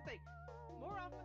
hesitate. More often.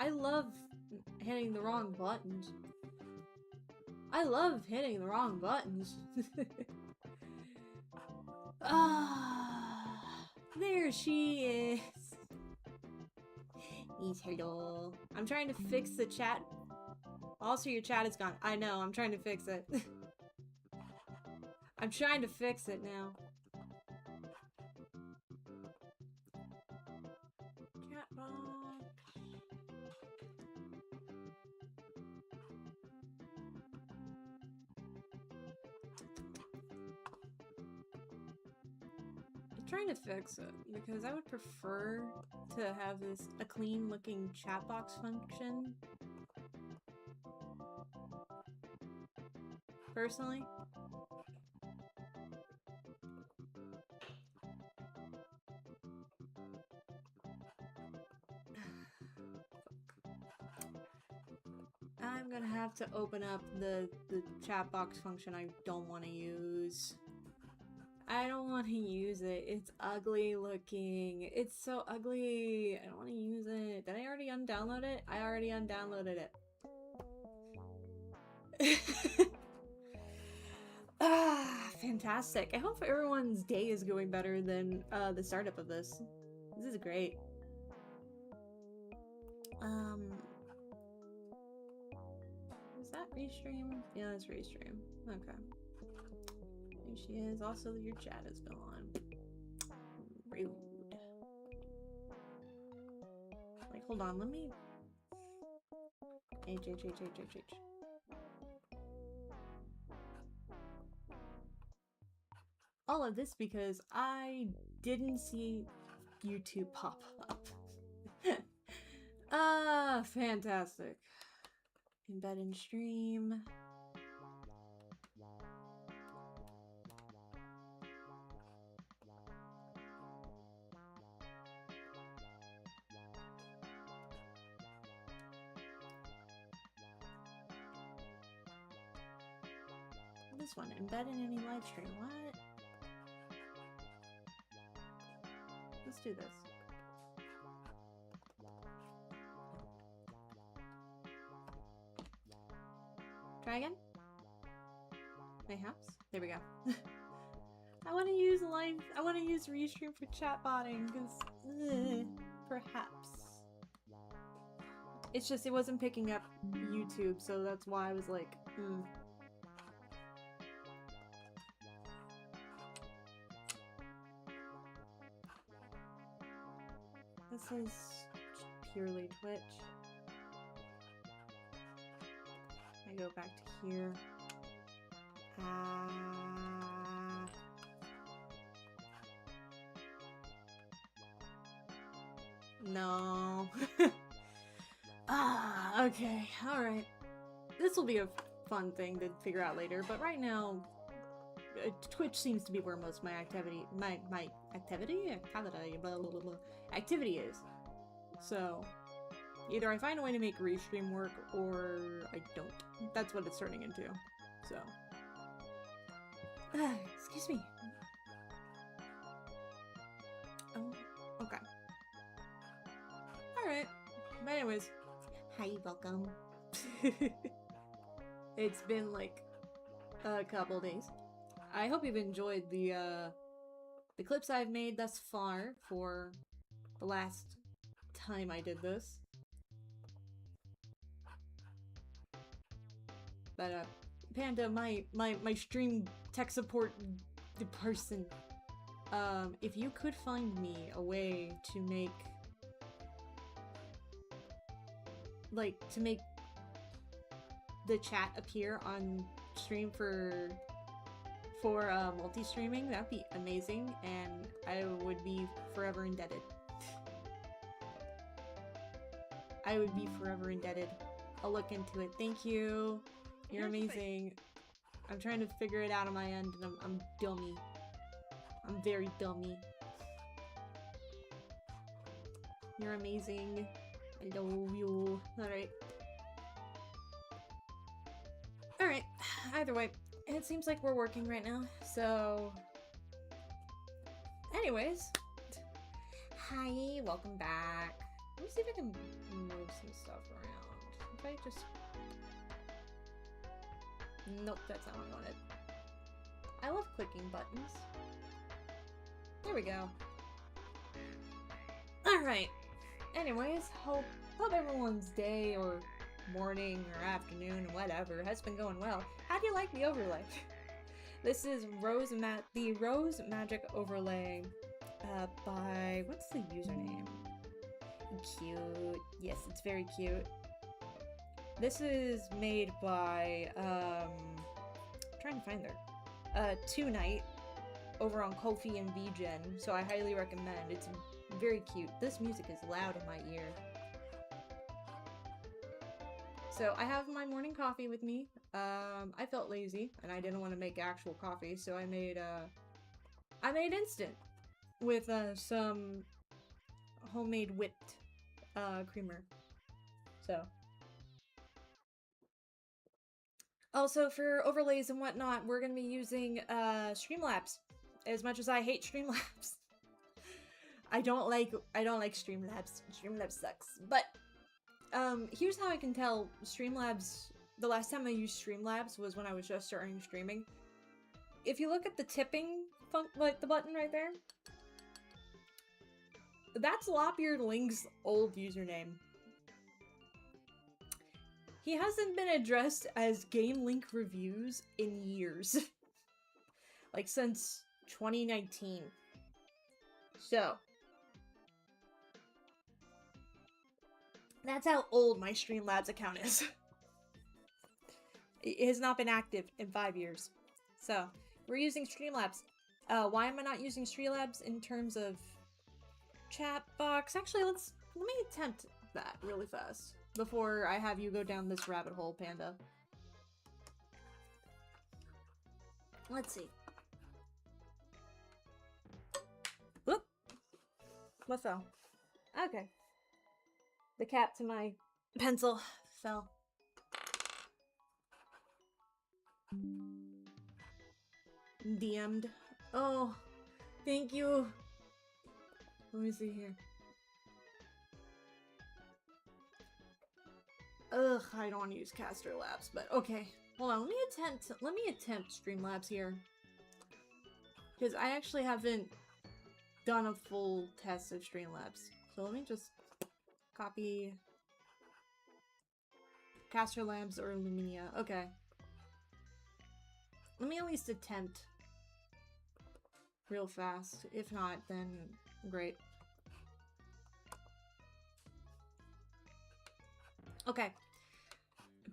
I love hitting the wrong buttons. I love hitting the wrong buttons. Ah, there she is. Yes, hello. I'm trying to fix the chat. Also, your chat is gone. I know, I'm trying to fix it. I'm trying to fix it now. Chat box. I'm trying to fix it because I would prefer to have this a clean looking chat box function. Personally. I'm gonna have to open up the chat box function I don't want to use. I don't want to use it. It's ugly looking. It's so ugly. I don't want to use it. Did I already undownload it? I already undownloaded it. Ah, fantastic. I hope everyone's day is going better than the startup of this. This is great. Is that restream? Yeah, that's restream. Okay. There she is. Also, your chat is gone. Rude. Like, hold on, let me... H. All of this because I didn't see YouTube pop up. Ah, fantastic. Embed in stream. This one, embed in any live stream. What? Let's do this. Try again? Mayhaps? There we go. I want to use live. I want to use Restream for chatbotting because perhaps it's just it wasn't picking up YouTube, so that's why I was like, This is purely Twitch. I go back to here. No. Okay. Alright. This will be a fun thing to figure out later, but right now, Twitch seems to be where most of my activity, my activity? Blah, blah, blah, blah, activity is. So, either I find a way to make Restream work, or I don't. That's what it's turning into. So. Excuse me. Oh, okay. Alright. But anyways. Hi, welcome. It's been like a couple days. I hope you've enjoyed the the clips I've made thus far for the last time I did this. But Panda, my stream tech support person, if you could find me a way to make the chat appear on stream for multi-streaming, that'd be amazing, and I would be forever indebted. I would be forever indebted. I'll look into it. Thank you. You're amazing. I'm trying to figure it out on my end, and I'm dummy. I'm very dummy. You're amazing. I love you. Alright. Alright. Either way, it seems like we're working right now, so... Anyways. Hi, welcome back. Let me see if I can move some stuff around. If I just... Nope, that's not what I wanted. I love clicking buttons. There we go. Alright. Anyways, hope everyone's day or morning or afternoon or whatever has been going well. How do you like the overlay? This is the Rose Magic Overlay by... What's the username? Cute. Yes, it's very cute. This is made by, I'm trying to find their, Tonight, over on Ko-fi and VGen, so I highly recommend. It's very cute. This music is loud in my ear. So, I have my morning coffee with me. I felt lazy, and I didn't want to make actual coffee, so I made instant with, some homemade whipped, creamer. So... Also, for overlays and whatnot, we're gonna be using, Streamlabs. As much as I hate Streamlabs. I don't like Streamlabs. Streamlabs sucks. But, here's how I can tell Streamlabs... The last time I used Streamlabs was when I was just starting streaming. If you look at the tipping the button right there, that's Lopbeard Link's old username. He hasn't been addressed as Game Link Reviews in years. Like, since 2019. So. That's how old my Streamlabs account is. It has not been active in 5 years. So, we're using Streamlabs. Why am I not using Streamlabs in terms of chat box? Actually, let me attempt that really fast before I have you go down this rabbit hole, Panda. Let's see. Whoop! What fell? Okay. The cap to my pencil fell. DM'd. Oh, thank you. Let me see here. Ugh, I don't want to use Caster Labs, but okay. Hold on, let me attempt Streamlabs here. Because I actually haven't done a full test of Streamlabs. So let me just copy Caster Labs or Lumia. Okay. Let me at least attempt real fast. If not, then great. Okay.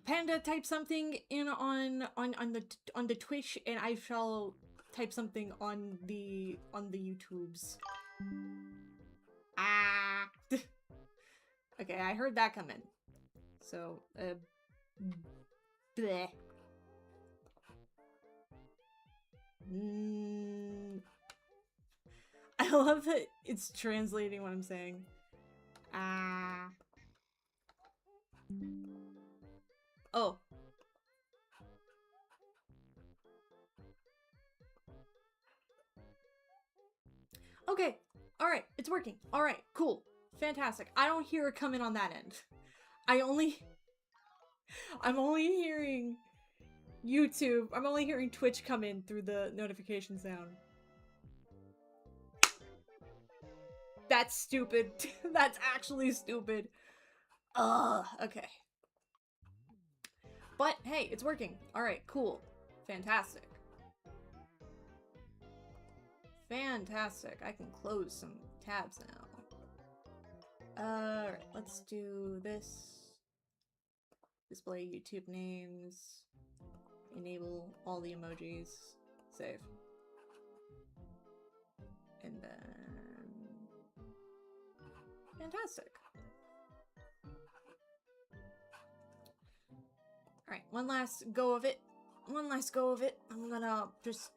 Panda, type something in on the Twitch, and I shall type something on the YouTubes. Ah. Okay, I heard that come in. So, bleh. I love that it's translating what I'm saying. Ah. Oh. Okay. Alright, it's working. Alright, cool. Fantastic. I don't hear it come in on that end. I'm only hearing YouTube. I'm only hearing Twitch come in through the notification sound. That's stupid. That's actually stupid. Ugh, okay. But hey, it's working. Alright, cool. Fantastic. Fantastic. I can close some tabs now. Alright, let's do this. Display YouTube names. Enable all the emojis. Save. And then... Fantastic. Alright, one last go of it. One last go of it. I'm gonna just...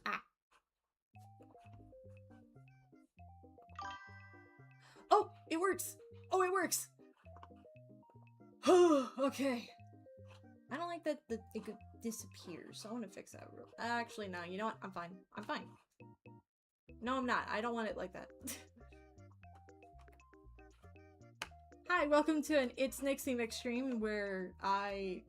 Ah. Oh! It works! Oh, it works! Okay. I don't like that it disappears, so I want to fix that real... Actually, no. You know what? I'm fine. I'm fine. No, I'm not. I don't want it like that. Hi, welcome to an It's Nixie Mix stream where I...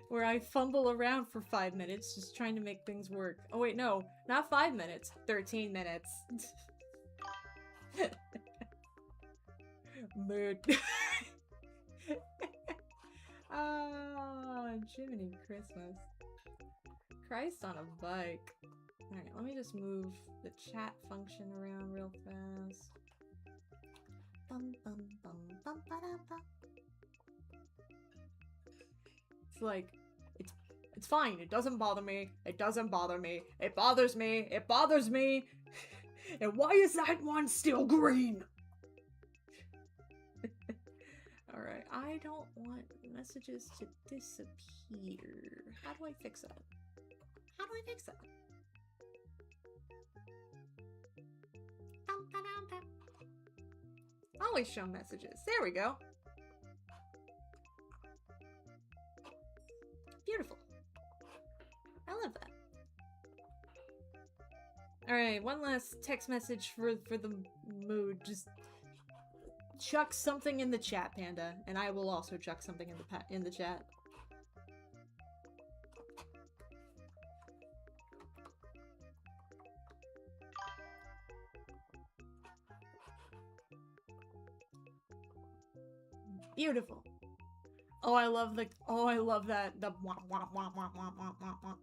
where I fumble around for 5 minutes just trying to make things work. Oh wait, no. Not 5 minutes. 13 minutes. Mood. Ah, Jiminy Christmas. Christ on a bike. Alright, let me just move the chat function around real fast. Bum, bum, bum, bum, ba-da-ba. It's like, it's fine. It doesn't bother me. It doesn't bother me. It bothers me. It bothers me. And why is that one still green? Alright, I don't want messages to disappear. How do I fix that? How do I fix that? Always show messages. There we go. Beautiful. I love that. Alright, one last text message for the mood. Just chuck something in the chat, Panda, and I will also chuck something in the chat. Beautiful. Oh, I love that. The wah, wah, wah, wah, wah, wah, wah, wah.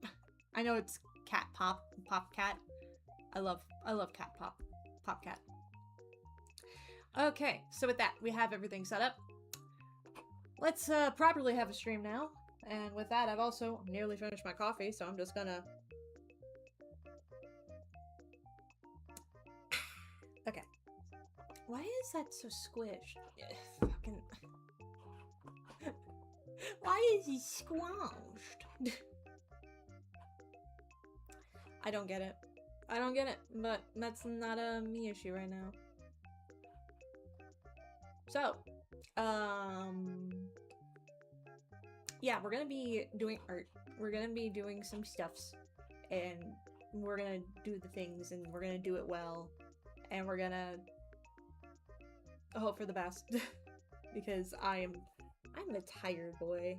I know it's cat pop cat. I love cat pop cat. Okay, so with that, we have everything set up. Let's properly have a stream now. And with that, I've also nearly finished my coffee, so I'm just gonna... Okay. Why is that so squished? Fucking... Why is he squashed? I don't get it. I don't get it, but that's not a me issue right now. So, yeah, we're gonna be doing art. We're gonna be doing some stuffs, and we're gonna do the things, and we're gonna do it well, and we're gonna hope for the best, because I'm a tired boy.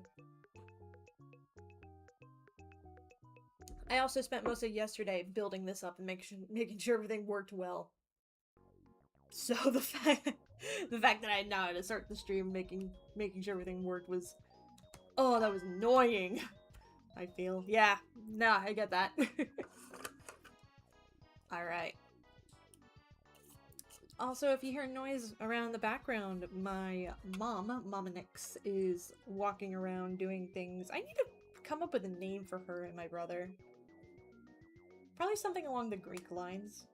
I also spent most of yesterday building this up and making sure everything worked well. So the fact that I know how to start the stream making sure everything worked was... Oh, that was annoying. I feel. Yeah. Nah, I get that. Alright. Also, if you hear noise around the background, my Mama Nix, is walking around doing things. I need to come up with a name for her and my brother. Probably something along the Greek lines.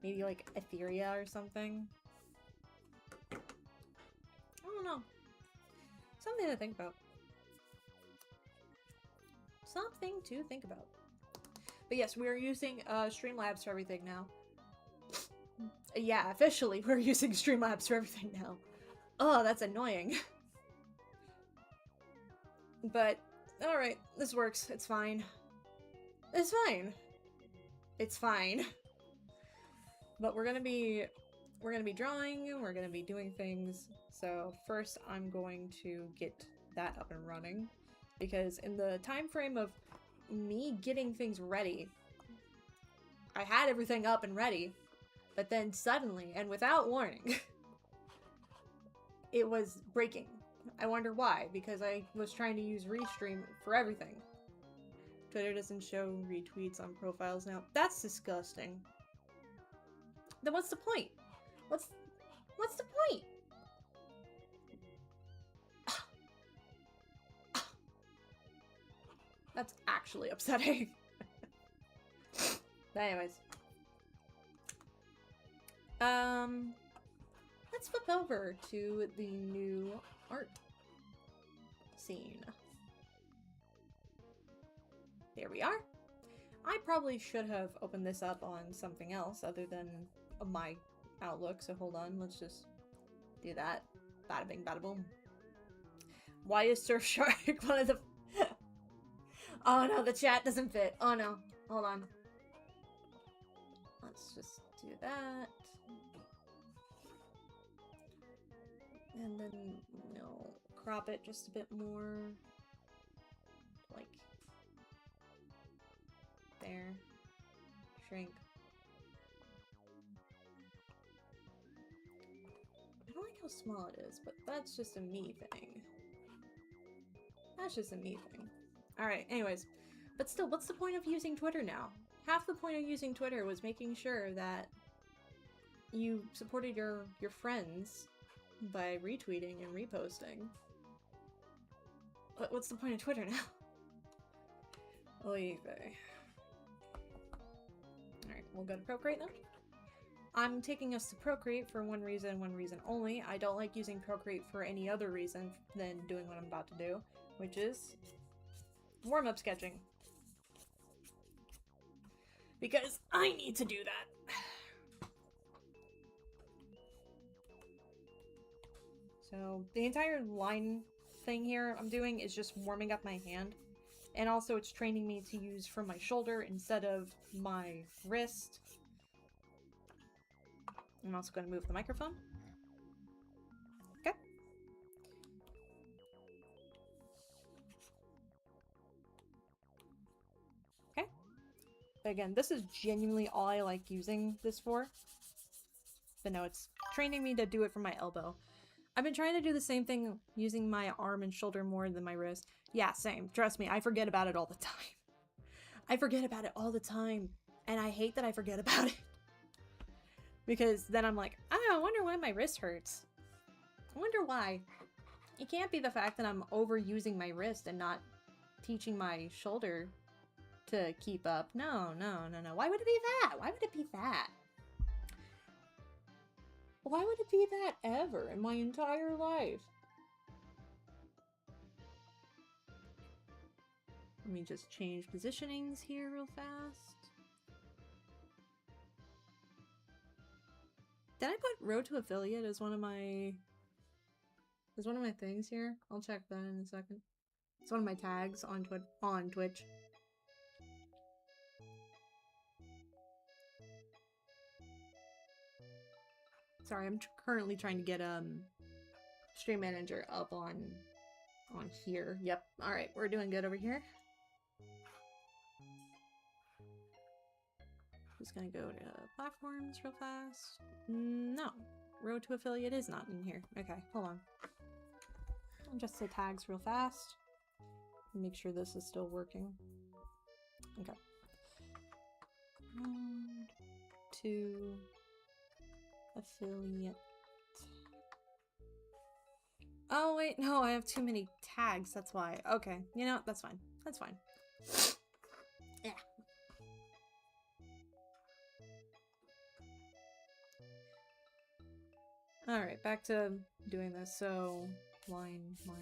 Maybe like Etheria or something. I don't know. Something to think about. Something to think about. But yes, we are using Streamlabs for everything now. Yeah, officially, we're using Streamlabs for everything now. Oh, that's annoying. But, alright, this works. It's fine. It's fine. It's fine. But we're gonna be drawing, we're gonna be doing things. So first I'm going to get that up and running, because in the time frame of me getting things ready, I had everything up and ready, but then suddenly, and without warning, it was breaking. I wonder why, because I was trying to use Restream for everything. Twitter doesn't show retweets on profiles now. That's disgusting. Then what's the point? What's the point? That's actually upsetting. But anyways. Let's flip over to the new art scene. There we are. I probably should have opened this up on something else other than my Outlook, so hold on, let's just do that. Bada bing, bada boom. Why is Surfshark one of the... Oh no, the chat doesn't fit. Oh no, hold on. Let's just do that. And then, no, crop it just a bit more. Like, there. Shrink. I don't like how small it is, but that's just a me thing. That's just a me thing. Alright, anyways. But still, what's the point of using Twitter now? Half the point of using Twitter was making sure that you supported your friends by retweeting and reposting. But what's the point of Twitter now? Oy vey. Alright, we'll go to Procreate then. I'm taking us to Procreate for one reason only. I don't like using Procreate for any other reason than doing what I'm about to do, which is warm-up sketching. Because I need to do that. So the entire line thing here I'm doing is just warming up my hand. And also it's training me to use from my shoulder instead of my wrist. I'm also going to move the microphone. Okay. Okay. Again, this is genuinely all I like using this for. But no, it's training me to do it from my elbow. I've been trying to do the same thing using my arm and shoulder more than my wrist. Yeah, same. Trust me, I forget about it all the time. I forget about it all the time. And I hate that I forget about it. Because then I'm like, oh, I wonder why my wrist hurts. I wonder why. It can't be the fact that I'm overusing my wrist and not teaching my shoulder to keep up. No, no, no, no. Why would it be that? Why would it be that? Why would it be that ever in my entire life? Let me just change positionings here real fast. Did I put Road to Affiliate as one of my things here? I'll check that in a second. It's one of my tags on Twitch. Sorry, I'm currently trying to get Stream Manager up on here. Yep. All right, we're doing good over here. Just gonna go to platforms real fast. No, Road to Affiliate is not in here. Okay, hold on. I'll just say tags real fast. Make sure this is still working. Okay. Road to Affiliate. Oh wait, no, I have too many tags, that's why. Okay, you know, that's fine. That's fine. Yeah. Alright, back to doing this. So, line. Fine.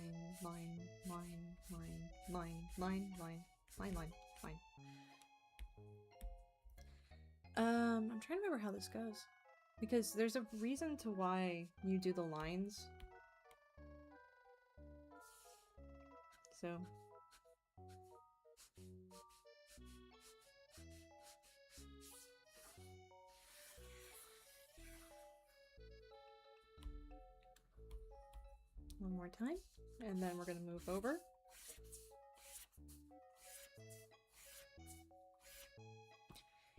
I'm trying to remember how this goes. Because there's a reason to why you do the lines. So... one more time, and then we're going to move over.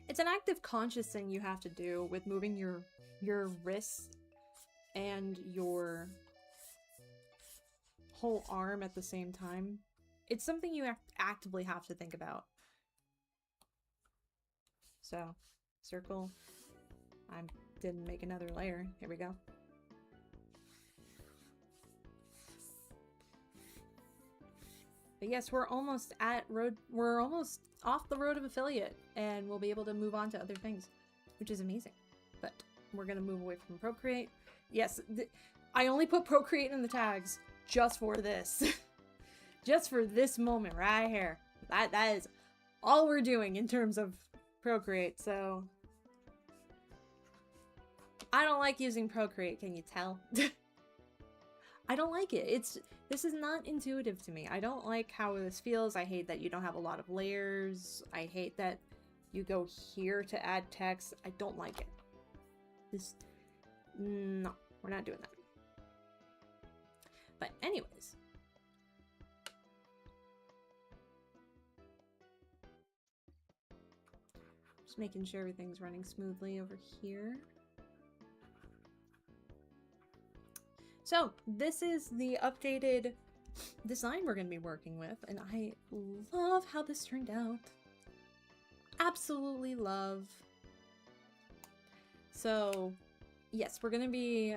It's it's an active conscious thing you have to do with moving your wrists and your whole arm at the same time. It's something you actively have to think about. So, circle. I didn't make another layer. Here we go. But yes, we're almost off the road of affiliate, and we'll be able to move on to other things, which is amazing. But we're gonna move away from Procreate. Yes, I only put Procreate in the tags just for this. Just for this moment right here. That is all we're doing in terms of Procreate, so... I don't like using Procreate, can you tell? I don't like it. This is not intuitive to me. I don't like how this feels. I hate that you don't have a lot of layers. I hate that you go here to add text. I don't like it. No, we're not doing that. But anyways. Just making sure everything's running smoothly over here. So, this is the updated design we're going to be working with, and I love how this turned out. Absolutely love. So, yes, we're going to be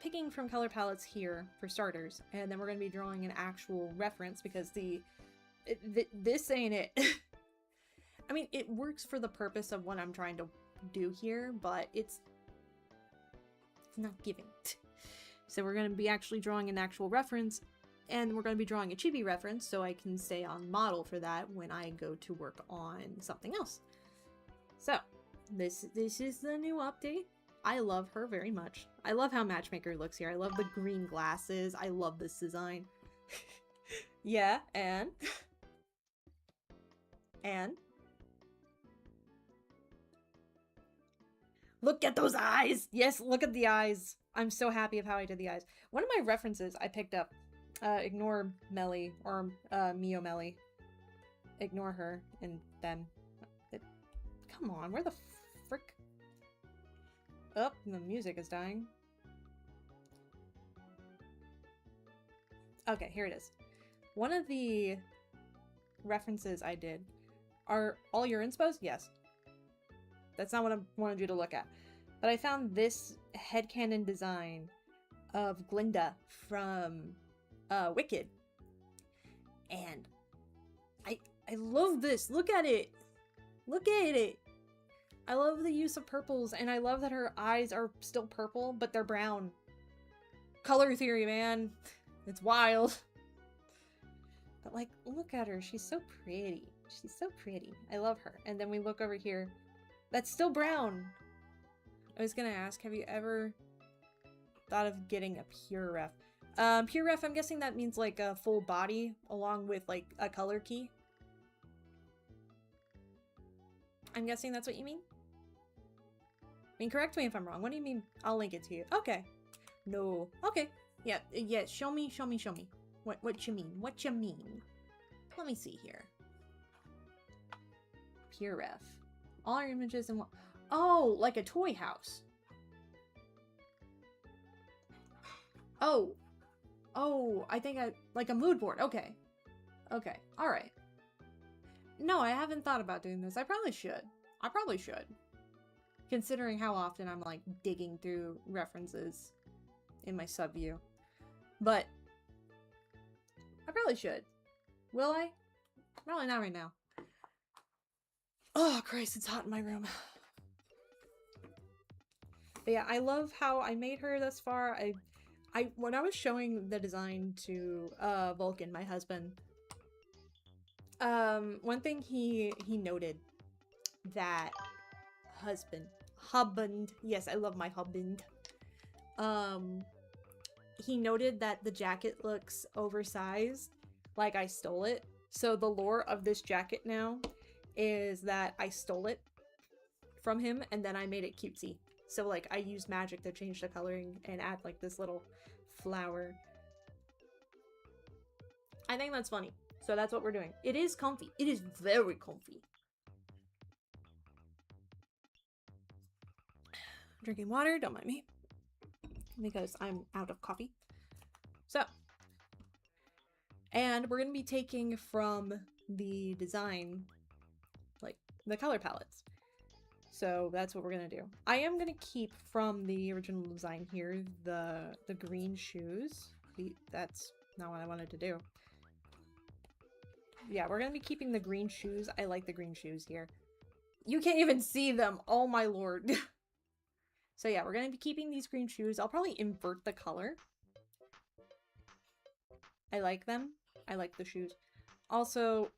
picking from color palettes here, for starters, and then we're going to be drawing an actual reference, because this ain't it. I mean, it works for the purpose of what I'm trying to do here, but it's not giving. So we're going to be actually drawing an actual reference, and we're going to be drawing a chibi reference so I can stay on model for that when I go to work on something else. So, this is the new update. I love her very much. I love how Matchmaker looks here. I love the green glasses. I love this design. Yeah, and... and... look at those eyes! Yes, look at the eyes! I'm so happy of how I did the eyes. One of my references I picked up, ignore Melly, or Mio Melly. Ignore her and them. Come on, where the frick? Oh, the music is dying. Okay, here it is. One of the references I did are all your inspos? Yes. That's not what I wanted you to look at. But I found this headcanon design of Glinda from Wicked. And I love this. Look at it. Look at it. I love the use of purples, and I love that her eyes are still purple, but they're brown. Color theory, man. It's wild. But like, look at her. She's so pretty. She's so pretty. I love her. And then we look over here. That's still brown. I was gonna ask, have you ever thought of getting a pure ref? Pure ref, I'm guessing that means like a full body along with like a color key. I'm guessing that's what you mean? I mean, correct me if I'm wrong. What do you mean? I'll link it to you. Okay. No. Okay. Yeah, yeah, show me. What you mean? What you mean? Let me see here. Pure ref. All our images in one. Oh, like a toy house. Oh. Oh, I think like a mood board. Okay. Okay. All right. No, I haven't thought about doing this. I probably should. Considering how often I'm like digging through references in my sub view. But I probably should. Will I? Probably not right now. Oh, Christ, it's hot in my room. But yeah, I love how I made her thus far. When I was showing the design to Vulcan, my husband, one thing he noted that husband, yes, I love my husband. He noted that the jacket looks oversized, like I stole it. So the lore of this jacket now is that I stole it from him and then I made it cutesy. So like I used magic to change the coloring and add like this little flower. I think that's funny. So that's what we're doing. It is comfy. It is very comfy. Drinking water, don't mind me. Because I'm out of coffee. So. And we're going to be taking from the design, like, the color palettes. So that's what we're going to do. I am going to keep from the original design here the green shoes. That's not what I wanted to do. Yeah, we're going to be keeping the green shoes. I like the green shoes here. You can't even see them. Oh my lord. So yeah, we're going to be keeping these green shoes. I'll probably invert the color. I like them. I like the shoes. Also,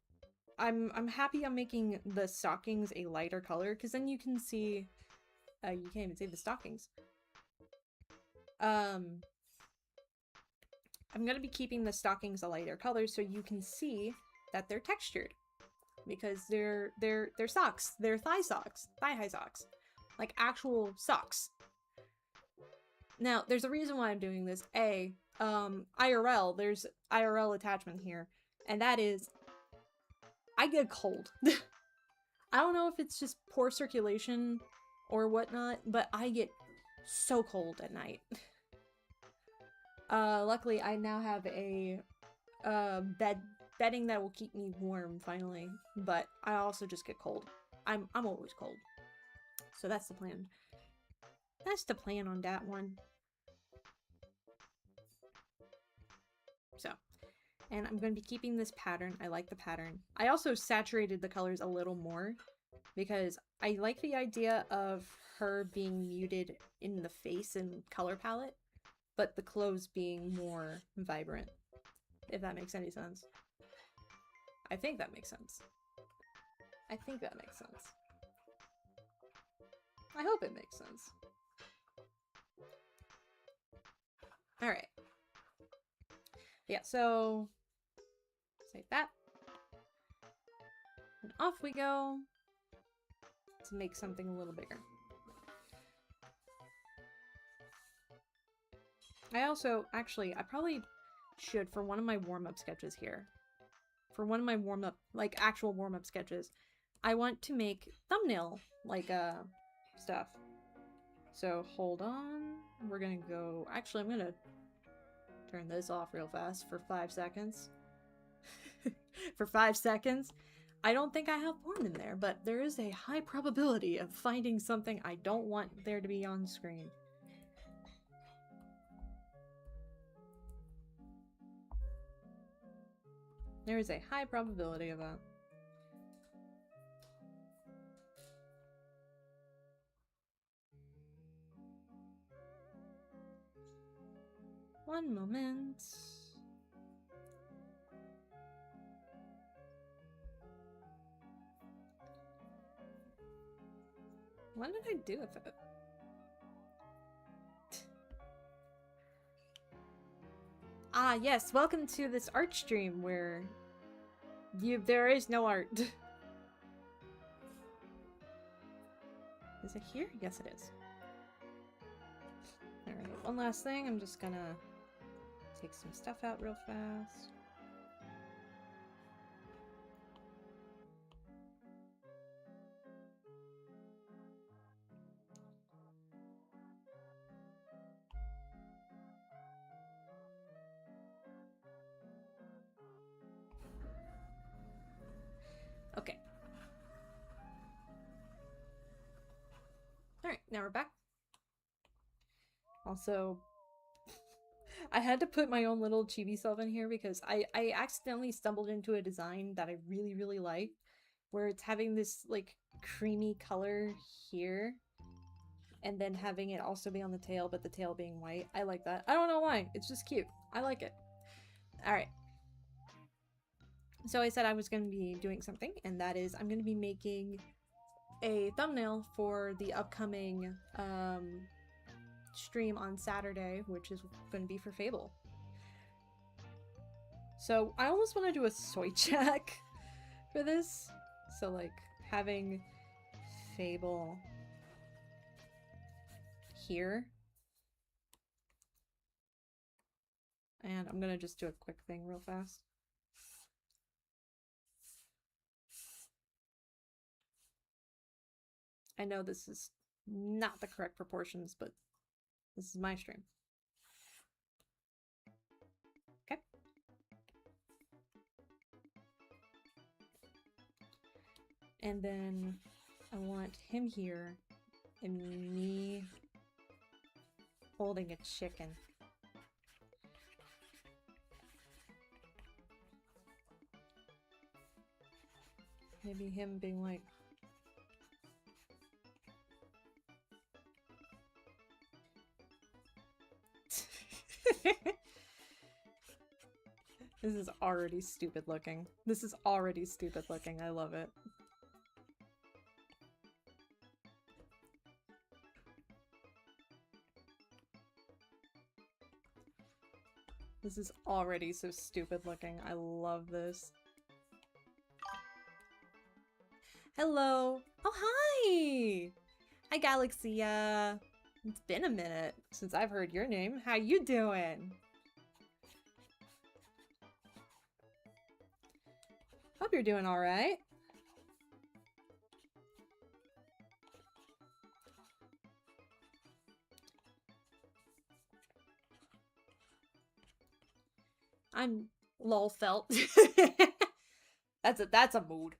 I'm happy I'm making the stockings a lighter color, because then you can see you can't even see the stockings. I'm gonna be keeping the stockings a lighter color so you can see that they're textured. Because they're socks. They're thigh socks. Thigh-high socks. Like actual socks. Now, there's a reason why I'm doing this. IRL, there's IRL attachment here. And that is, I get cold. I don't know if it's just poor circulation or whatnot, but I get so cold at night. Luckily, I now have a bedding that will keep me warm, finally. But I also just get cold. I'm always cold. So that's the plan. That's the plan on that one. So, and I'm going to be keeping this pattern. I like the pattern. I also saturated the colors a little more because I like the idea of her being muted in the face and color palette, but the clothes being more vibrant, if that makes any sense. I think that makes sense. I think that makes sense. I hope it makes sense. Alright. Yeah, so save that. And off we go to make something a little bigger. I also, actually, I probably should, for one of my warm-up sketches here, for one of my warm-up, like, actual warm-up sketches, I want to make thumbnail, like, stuff. So, hold on. We're gonna go... Actually, I'm gonna turn this off real fast for 5 seconds. For 5 seconds. I don't think I have porn in there, but there is a high probability of finding something I don't want there to be on screen. There is a high probability of that. One moment. What did I do with it? Ah, yes, welcome to this art stream where there is no art. Is it here? Yes, it is. Alright, one last thing. I'm just gonna take some stuff out real fast. Okay. Alright, now we're back. Also, I had to put my own little chibi self in here because I accidentally stumbled into a design that I really, really liked, where it's having this, like, creamy color here, and then having it also be on the tail, but the tail being white. I like that. I don't know why. It's just cute. I like it. Alright. So I said I was going to be doing something, and that is I'm going to be making a thumbnail for the upcoming stream on Saturday, which is going to be for Fable. So I almost want to do a soy check for this. So like having Fable here. And I'm going to just do a quick thing real fast. I know this is not the correct proportions, but this is my stream. Okay. And then I want him here and me holding a chicken. Maybe him being like, this is already stupid looking. This is already stupid looking. I love it. This is already so stupid looking. I love this. Hello. Oh, hi. Hi, Galaxia. It's been a minute since I've heard your name. How you doing? Hope you're doing all right. I'm lol felt. That's a mood.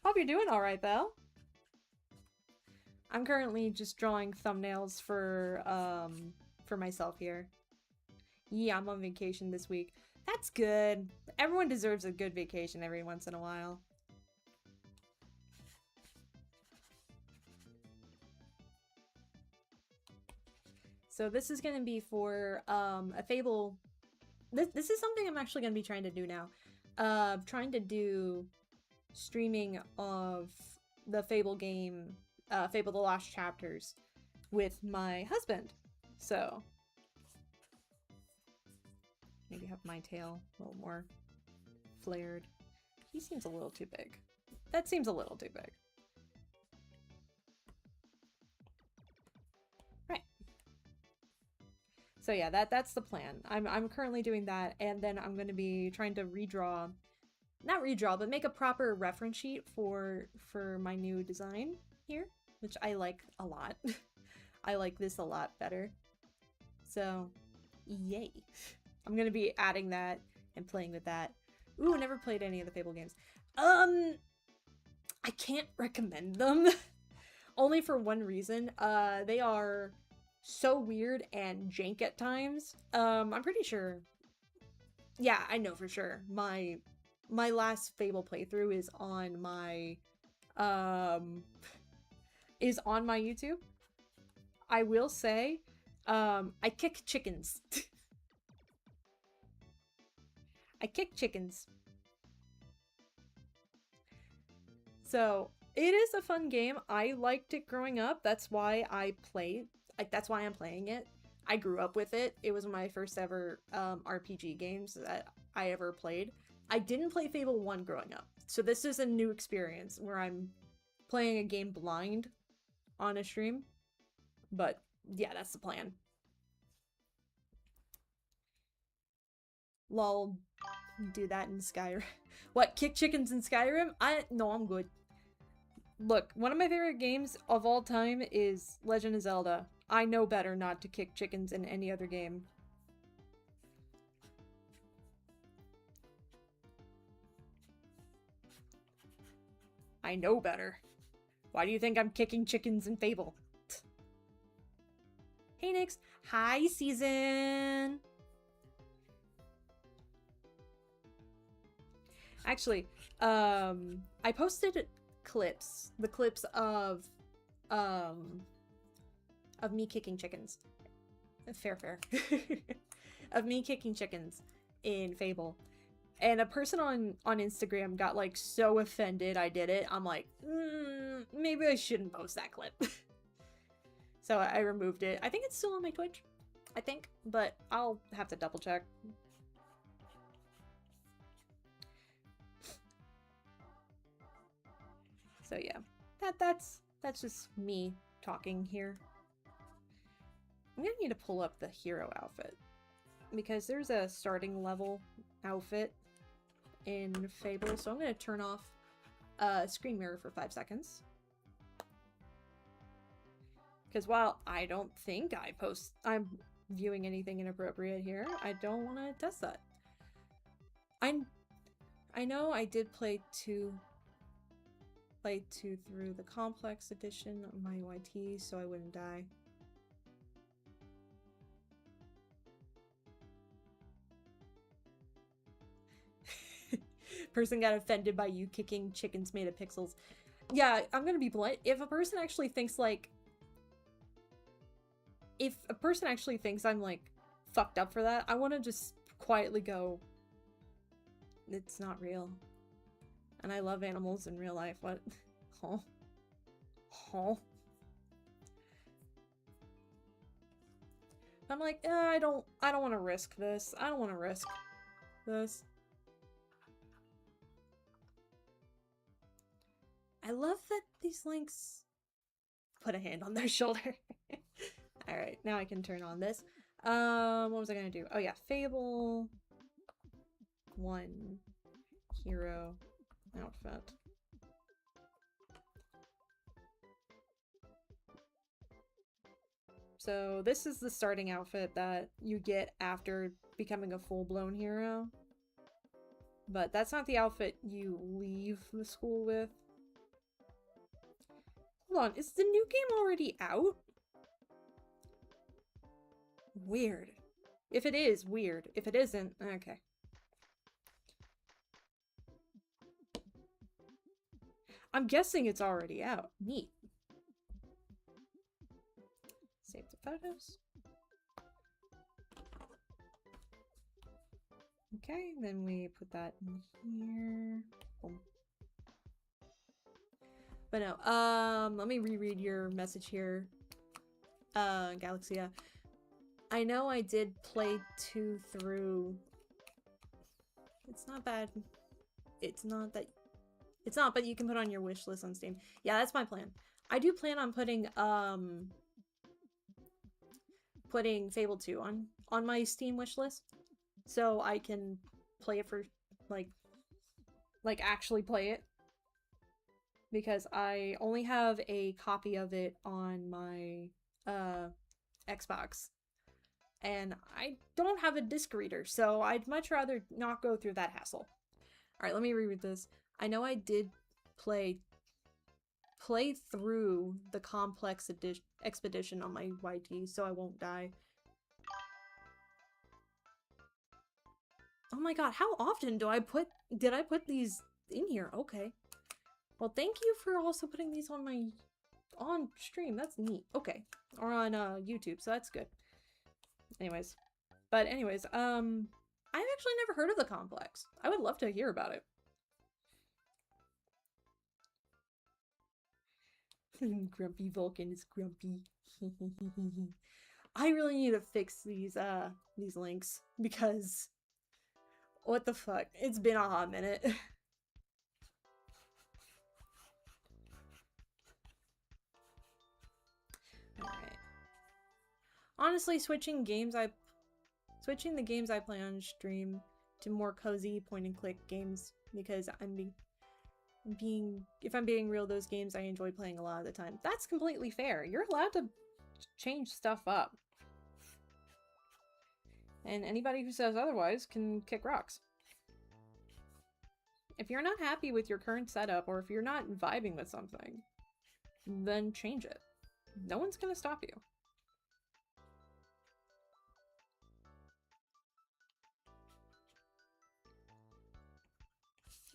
Hope you're doing all right though. I'm currently just drawing thumbnails for myself here. Yeah, I'm on vacation this week. That's good. Everyone deserves a good vacation every once in a while. So this is going to be for a Fable. This is something I'm actually going to be trying to do now. Trying to do streaming of the Fable game, Fable the Lost Chapters, with my husband. So maybe have my tail a little more flared. He seems a little too big. That seems a little too big. Right. So yeah, that's the plan. I'm currently doing that, and then I'm going to be trying to redraw, not redraw, but make a proper reference sheet for my new design here, which I like a lot. I like this a lot better. So, yay. I'm gonna be adding that and playing with that. Ooh, never played any of the Fable games. I can't recommend them. Only for one reason. They are so weird and jank at times. I'm pretty sure. Yeah, I know for sure. My last Fable playthrough is on my YouTube. I will say, I kick chickens. I kick chickens. So, it is a fun game. I liked it growing up. That's why I played. Like, that's why I'm playing it. I grew up with it. It was one of my first ever RPG games that I ever played. I didn't play Fable 1 growing up. So this is a new experience where I'm playing a game blind on a stream. But yeah, that's the plan. Lol, do that in Skyrim. What, kick chickens in Skyrim? No, I'm good. Look, one of my favorite games of all time is Legend of Zelda. I know better not to kick chickens in any other game. I know better. Why do you think I'm kicking chickens in Fable? Hey, Nyx. Hi, Season. Actually, I posted clips. The clips of me kicking chickens. Fair. Of me kicking chickens in Fable. And a person on Instagram got like so offended I did it. I'm like, maybe I shouldn't post that clip. So I removed it. I think it's still on my Twitch. I think, but I'll have to double check. So yeah, that's just me talking here. I'm gonna need to pull up the hero outfit because there's a starting level outfit in Fable. So I'm gonna turn off screen mirror for 5 seconds. Because while I don't think I'm viewing anything inappropriate here, I don't want to test that. I know I did play two through the complex edition on my YT, so I wouldn't die. Person got offended by you kicking chickens made of pixels. Yeah, I'm gonna be blunt. If a person actually thinks like... If a person actually thinks I'm like fucked up for that, I want to just quietly go, it's not real. And I love animals in real life. What? Oh. Oh. I'm like, I don't want to risk this. I don't want to risk this. I love that these links put a hand on their shoulder. Alright, now I can turn on this. What was I gonna do? Oh yeah, Fable 1 hero outfit. So this is the starting outfit that you get after becoming a full-blown hero. But that's not the outfit you leave the school with. Hold on, is the new game already out? Weird. If it is, weird. If it isn't, okay. I'm guessing it's already out. Neat. Save the photos. Okay, then we put that in here. Boom. But no, let me reread your message here, Galaxia. I know I did play 2 through. It's not bad. It's not, but you can put on your wish list on Steam. Yeah, that's my plan. I do plan on putting Fable 2 on my Steam wish list, so I can play it for like actually play it, because I only have a copy of it on my Xbox, and I don't have a disc reader, so I'd much rather not go through that hassle. Alright, let me reread this. I know I did play through the complex expedition on my YT, so I won't die. Oh my god, how often did I put these in here? Okay. Well, thank you for also putting these on stream. That's neat. Okay. Or on YouTube, so that's good. Anyways. But anyways, I've actually never heard of the complex. I would love to hear about it. Grumpy Vulcan is grumpy. I really need to fix these links, because what the fuck? It's been a hot minute. Alright. Honestly, switching the games I play on stream to more cozy point-and-click games, because if I'm being real, those games I enjoy playing a lot of the time. That's completely fair. You're allowed to change stuff up. And anybody who says otherwise can kick rocks. If you're not happy with your current setup, or if you're not vibing with something, then change it. No one's gonna stop you.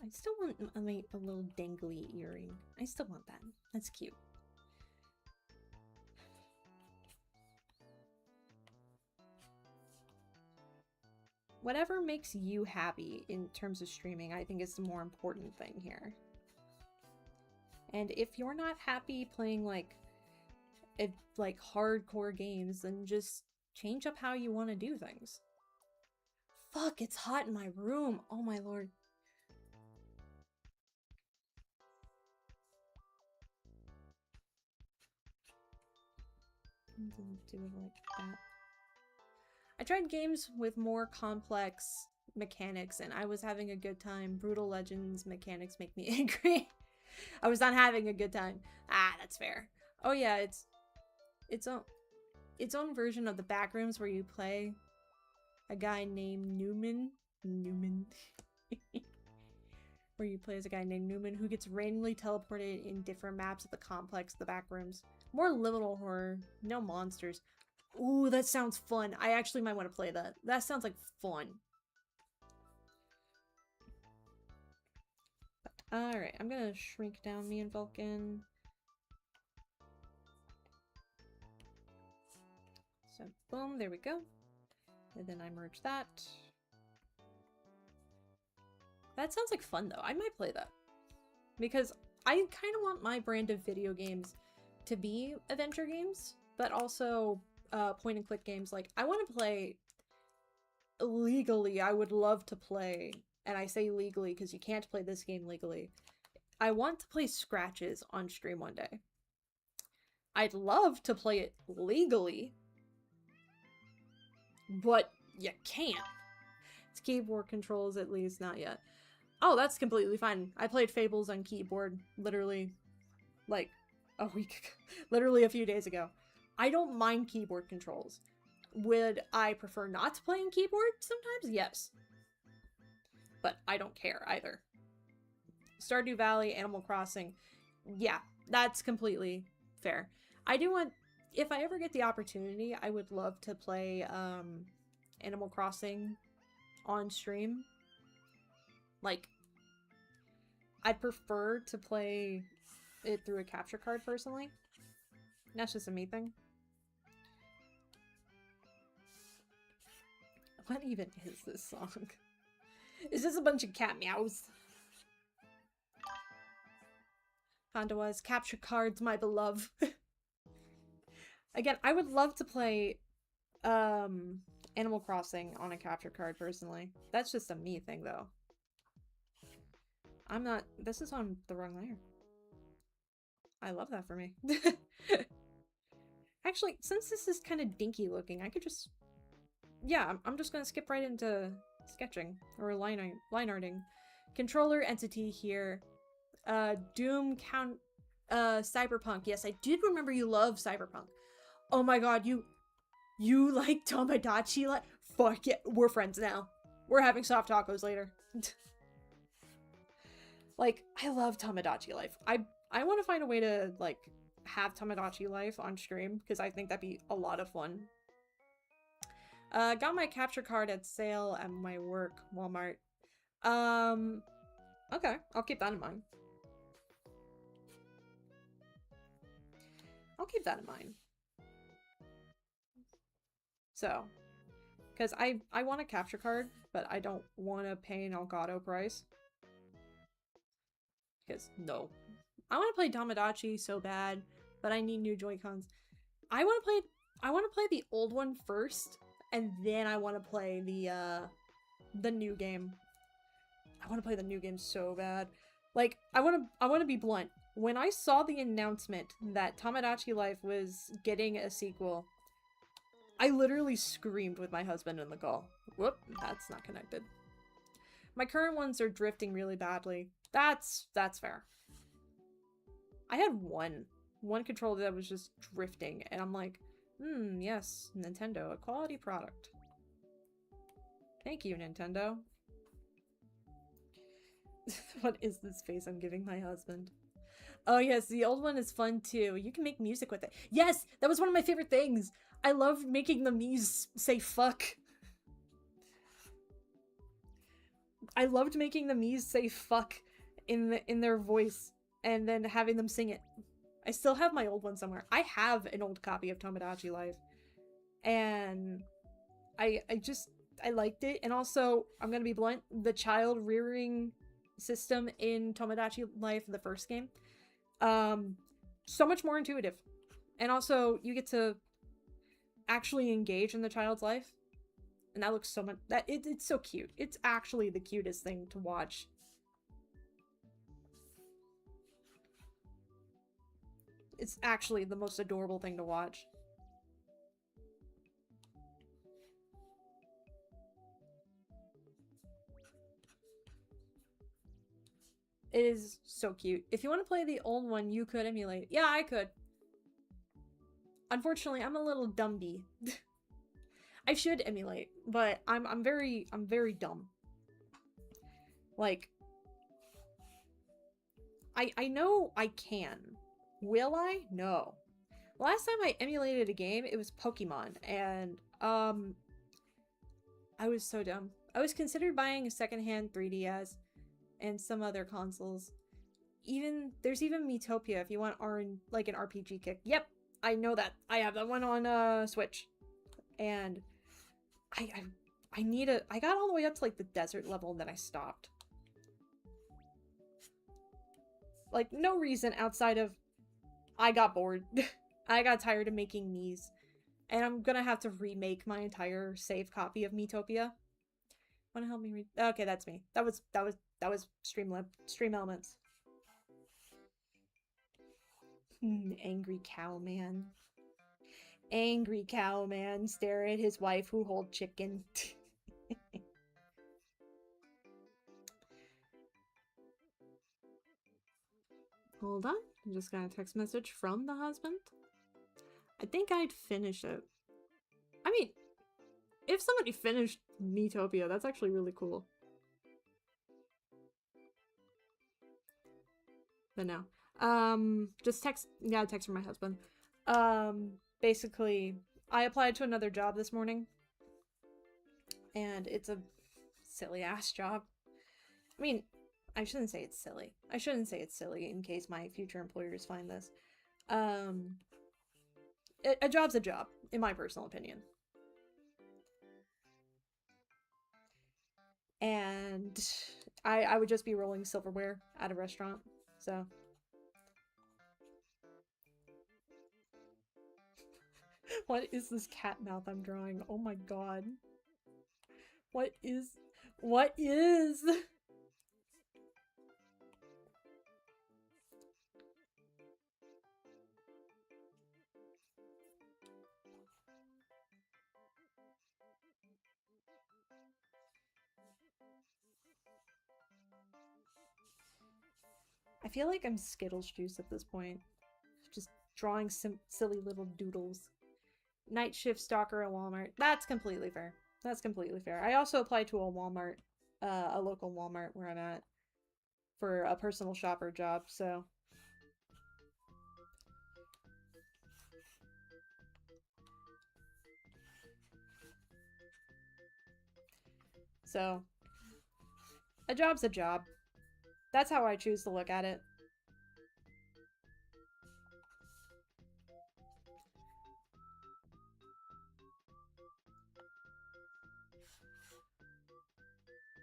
I still want a little dangly earring. I still want that. That's cute. Whatever makes you happy in terms of streaming, I think is the more important thing here. And if you're not happy playing like hardcore games, then just change up how you want to do things. Fuck, it's hot in my room. Oh my lord. Do it like that. I tried games with more complex mechanics and I was having a good time. Brutal Legends mechanics make me angry. I was not having a good time. Ah, that's fair. Oh yeah, its own version of the Backrooms where you play a guy named Newman. Where you play as a guy named Newman who gets randomly teleported in different maps of the complex, the Backrooms. More liminal horror, no monsters. Ooh, that sounds fun. I actually might want to play that. That sounds like fun. Alright, I'm gonna shrink down me and Vulcan. So, boom, there we go. And then I merge that. That sounds like fun, though. I might play that. Because I kind of want my brand of video games to be adventure games, but also point-and-click games. Like, I want to play... Legally, I would love to play... And I say legally because you can't play this game legally. I want to play Scratches on stream one day. I'd love to play it legally, but you can't. It's keyboard controls, at least, not yet. Oh, that's completely fine. I played Fables on keyboard literally like a week ago. Literally a few days ago. I don't mind keyboard controls. Would I prefer not to play in keyboard sometimes? Yes. But I don't care either. Stardew Valley, Animal Crossing. Yeah, that's completely fair. I do want, if I ever get the opportunity, I would love to play Animal Crossing on stream. Like, I'd prefer to play it through a capture card personally. That's just a me thing. What even is this song? It's just a bunch of cat meows. Honda's capture cards, my beloved. Again, I would love to play Animal Crossing on a capture card personally. That's just a me thing though. I'm not, this is on the wrong layer. I love that for me. Actually, since this is kind of dinky looking, I could just, yeah, I'm just gonna skip right into sketching or line arting. Controller entity here. Doom count Cyberpunk. Yes, I did remember you love Cyberpunk. Oh my god, you like Tomodachi Life? Fuck yeah, we're friends now. We're having soft tacos later. Like, I love Tomodachi Life. I want to find a way to like have Tomodachi Life on stream because I think that'd be a lot of fun. Got my capture card at sale at my work, Walmart. Okay, I'll keep that in mind. I'll keep that in mind. So, because I want a capture card, but I don't want to pay an Elgato price. Because, no. I want to play Tomodachi so bad, but I need new Joy-Cons. I want to play the old one first, and then I want to play the new game. I want to play the new game so bad. Like, I want to be blunt. When I saw the announcement that Tomodachi Life was getting a sequel, I literally screamed with my husband in the call. Whoop, that's not connected. My current ones are drifting really badly. That's fair. I had one controller that was just drifting, and I'm like, yes, Nintendo, a quality product. Thank you, Nintendo. What is this face I'm giving my husband? Oh yes, the old one is fun too. You can make music with it. Yes, that was one of my favorite things. I love making the Mii's say fuck. I loved making the Mii's say fuck in their voice and then having them sing it. I still have my old one somewhere. I have an old copy of Tomodachi Life. And I liked it. And also, I'm gonna be blunt, the child rearing system in Tomodachi Life, the first game, so much more intuitive. And also, you get to actually engage in the child's life. And that looks so much, it's so cute. It's actually the cutest thing to watch. It's actually the most adorable thing to watch. It is so cute. If you want to play the old one, you could emulate it. Yeah, I could. Unfortunately, I'm a little dumby. I should emulate, but I'm very dumb. Like, I know I can. Will I? No. Last time I emulated a game, it was Pokemon, and I was so dumb. I was considered buying a secondhand 3DS and some other consoles. There's even Miitopia if you want like an RPG kick. Yep, I know that. I have that one on Switch. And I got all the way up to like the desert level and then I stopped. Like, no reason outside of I got bored. I got tired of making Miis. And I'm gonna have to remake my entire save copy of Miitopia. Wanna help me read? Okay, that's me. That was Stream Elements. Angry cow man. Angry cow man stare at his wife who hold chicken. Hold on. I just got a text message from the husband. I think I'd finish it. I mean, if somebody finished Miitopia, that's actually really cool. But no. Just text from my husband. Basically, I applied to another job this morning. And it's a silly ass job. I mean, I shouldn't say it's silly. I shouldn't say it's silly in case my future employers find this. A job's a job, in my personal opinion. And I would just be rolling silverware at a restaurant, so. What is this cat mouth I'm drawing? Oh my god. What is? I feel like I'm Skittles juice at this point. Just drawing some silly little doodles. Night shift stalker at Walmart. That's completely fair. That's completely fair. I also applied to a Walmart, a local Walmart where I'm at, for a personal shopper job, so. So, a job's a job. That's how I choose to look at it.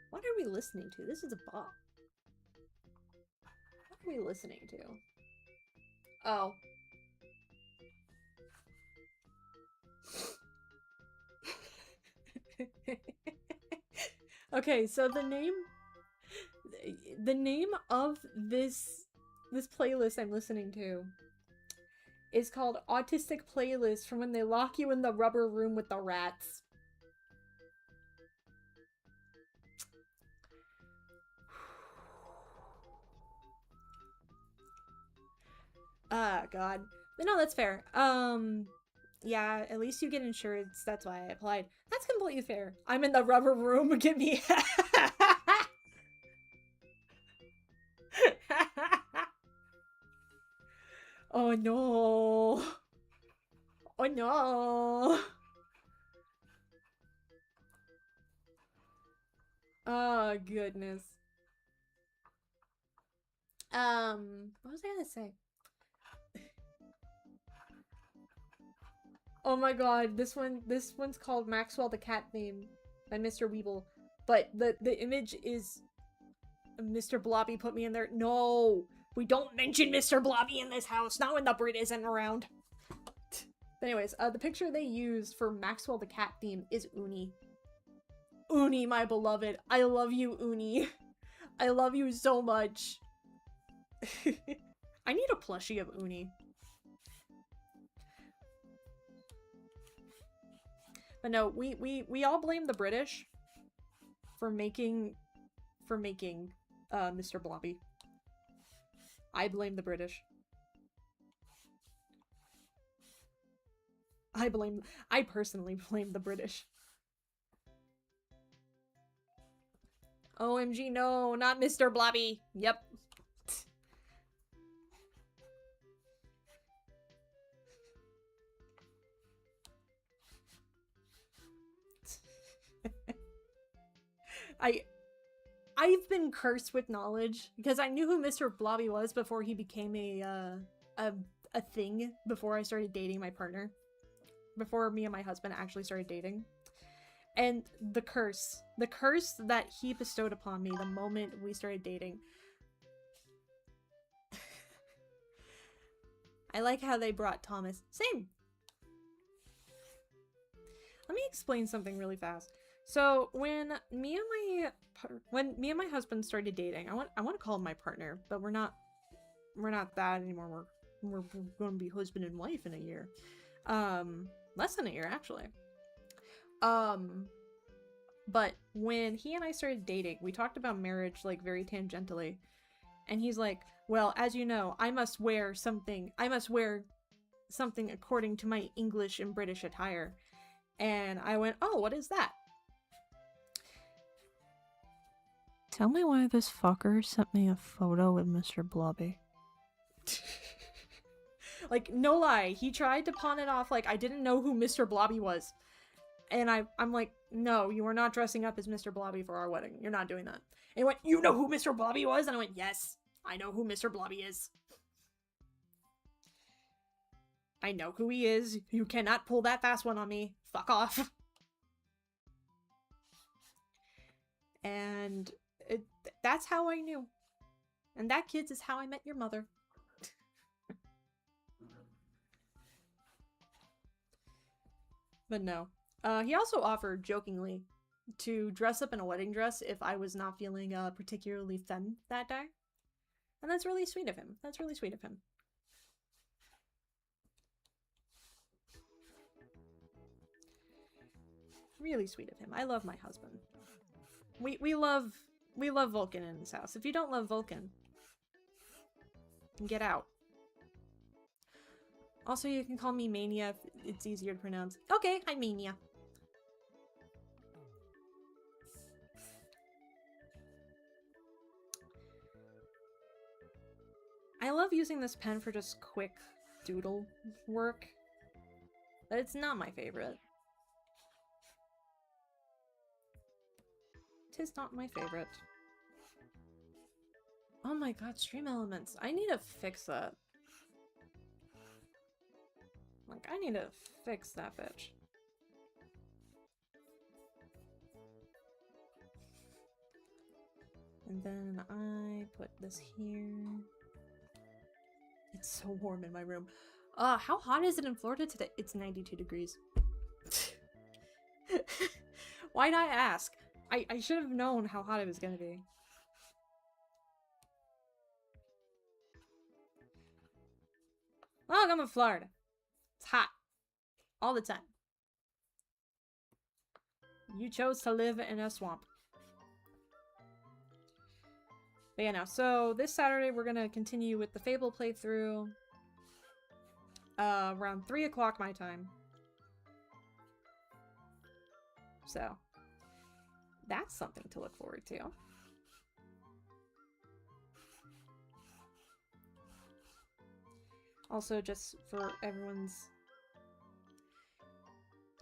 What are we listening to? This is a bop. What are we listening to? Oh. Okay, so the name of this playlist I'm listening to is called Autistic Playlist from when they lock you in the rubber room with the rats. God. But no, that's fair. Yeah, at least you get insurance. That's why I applied. That's completely fair. I'm in the rubber room. Give me. Oh no. Oh no. Oh goodness. What was I gonna say? Oh my god, this one's called Maxwell the Cat Theme by Mr. Weeble. But the image is Mr. Blobby put me in there. No! We don't mention Mr. Blobby in this house, not when the Brit isn't around. But anyways, the picture they used for Maxwell the Cat Theme is Uni. Uni, my beloved. I love you, Uni. I love you so much. I need a plushie of Uni. But no, we all blame the British for making Mr. Blobby. I blame the British. I personally blame the British. OMG, no, not Mr. Blobby. Yep. I've been cursed with knowledge because I knew who Mr. Blobby was before he became a thing, before I started dating my partner. Before me and my husband actually started dating. And the curse that he bestowed upon me the moment we started dating. I like how they brought Thomas. Same. Let me explain something really fast. So when me and my husband started dating, I want to call him my partner, but we're not that anymore. We're going to be husband and wife in a year. Less than a year actually. But when he and I started dating, we talked about marriage like very tangentially. And he's like, "Well, as you know, I must wear something according to my English and British attire." And I went, "Oh, what is that?" Tell me why this fucker sent me a photo with Mr. Blobby. Like, no lie, he tried to pawn it off like I didn't know who Mr. Blobby was. And I'm like, "No, you are not dressing up as Mr. Blobby for our wedding. You're not doing that." And he went, "You know who Mr. Blobby was?" And I went, "Yes, I know who Mr. Blobby is. I know who he is. You cannot pull that fast one on me. Fuck off." And that's how I knew. And that, kids, is how I met your mother. But no. He also offered, jokingly, to dress up in a wedding dress if I was not feeling particularly femme that day. And that's really sweet of him. That's really sweet of him. Really sweet of him. I love my husband. We love Vulcan in this house. If you don't love Vulcan, get out. Also, you can call me Mania if it's easier to pronounce. Okay, hi Mania. I love using this pen for just quick doodle work, but it's not my favorite. Tis not my favorite. Oh my god, Stream Elements. I need to fix that. Like, I need to fix that bitch. And then I put this here. It's so warm in my room. How hot is it in Florida today? It's 92 degrees. Why'd I ask? I should have known how hot it was gonna be. Welcome to Florida. It's hot. All the time. You chose to live in a swamp. But yeah, no. So this Saturday we're gonna continue with the Fable playthrough. Around 3 o'clock my time. So that's something to look forward to. Also, just for everyone's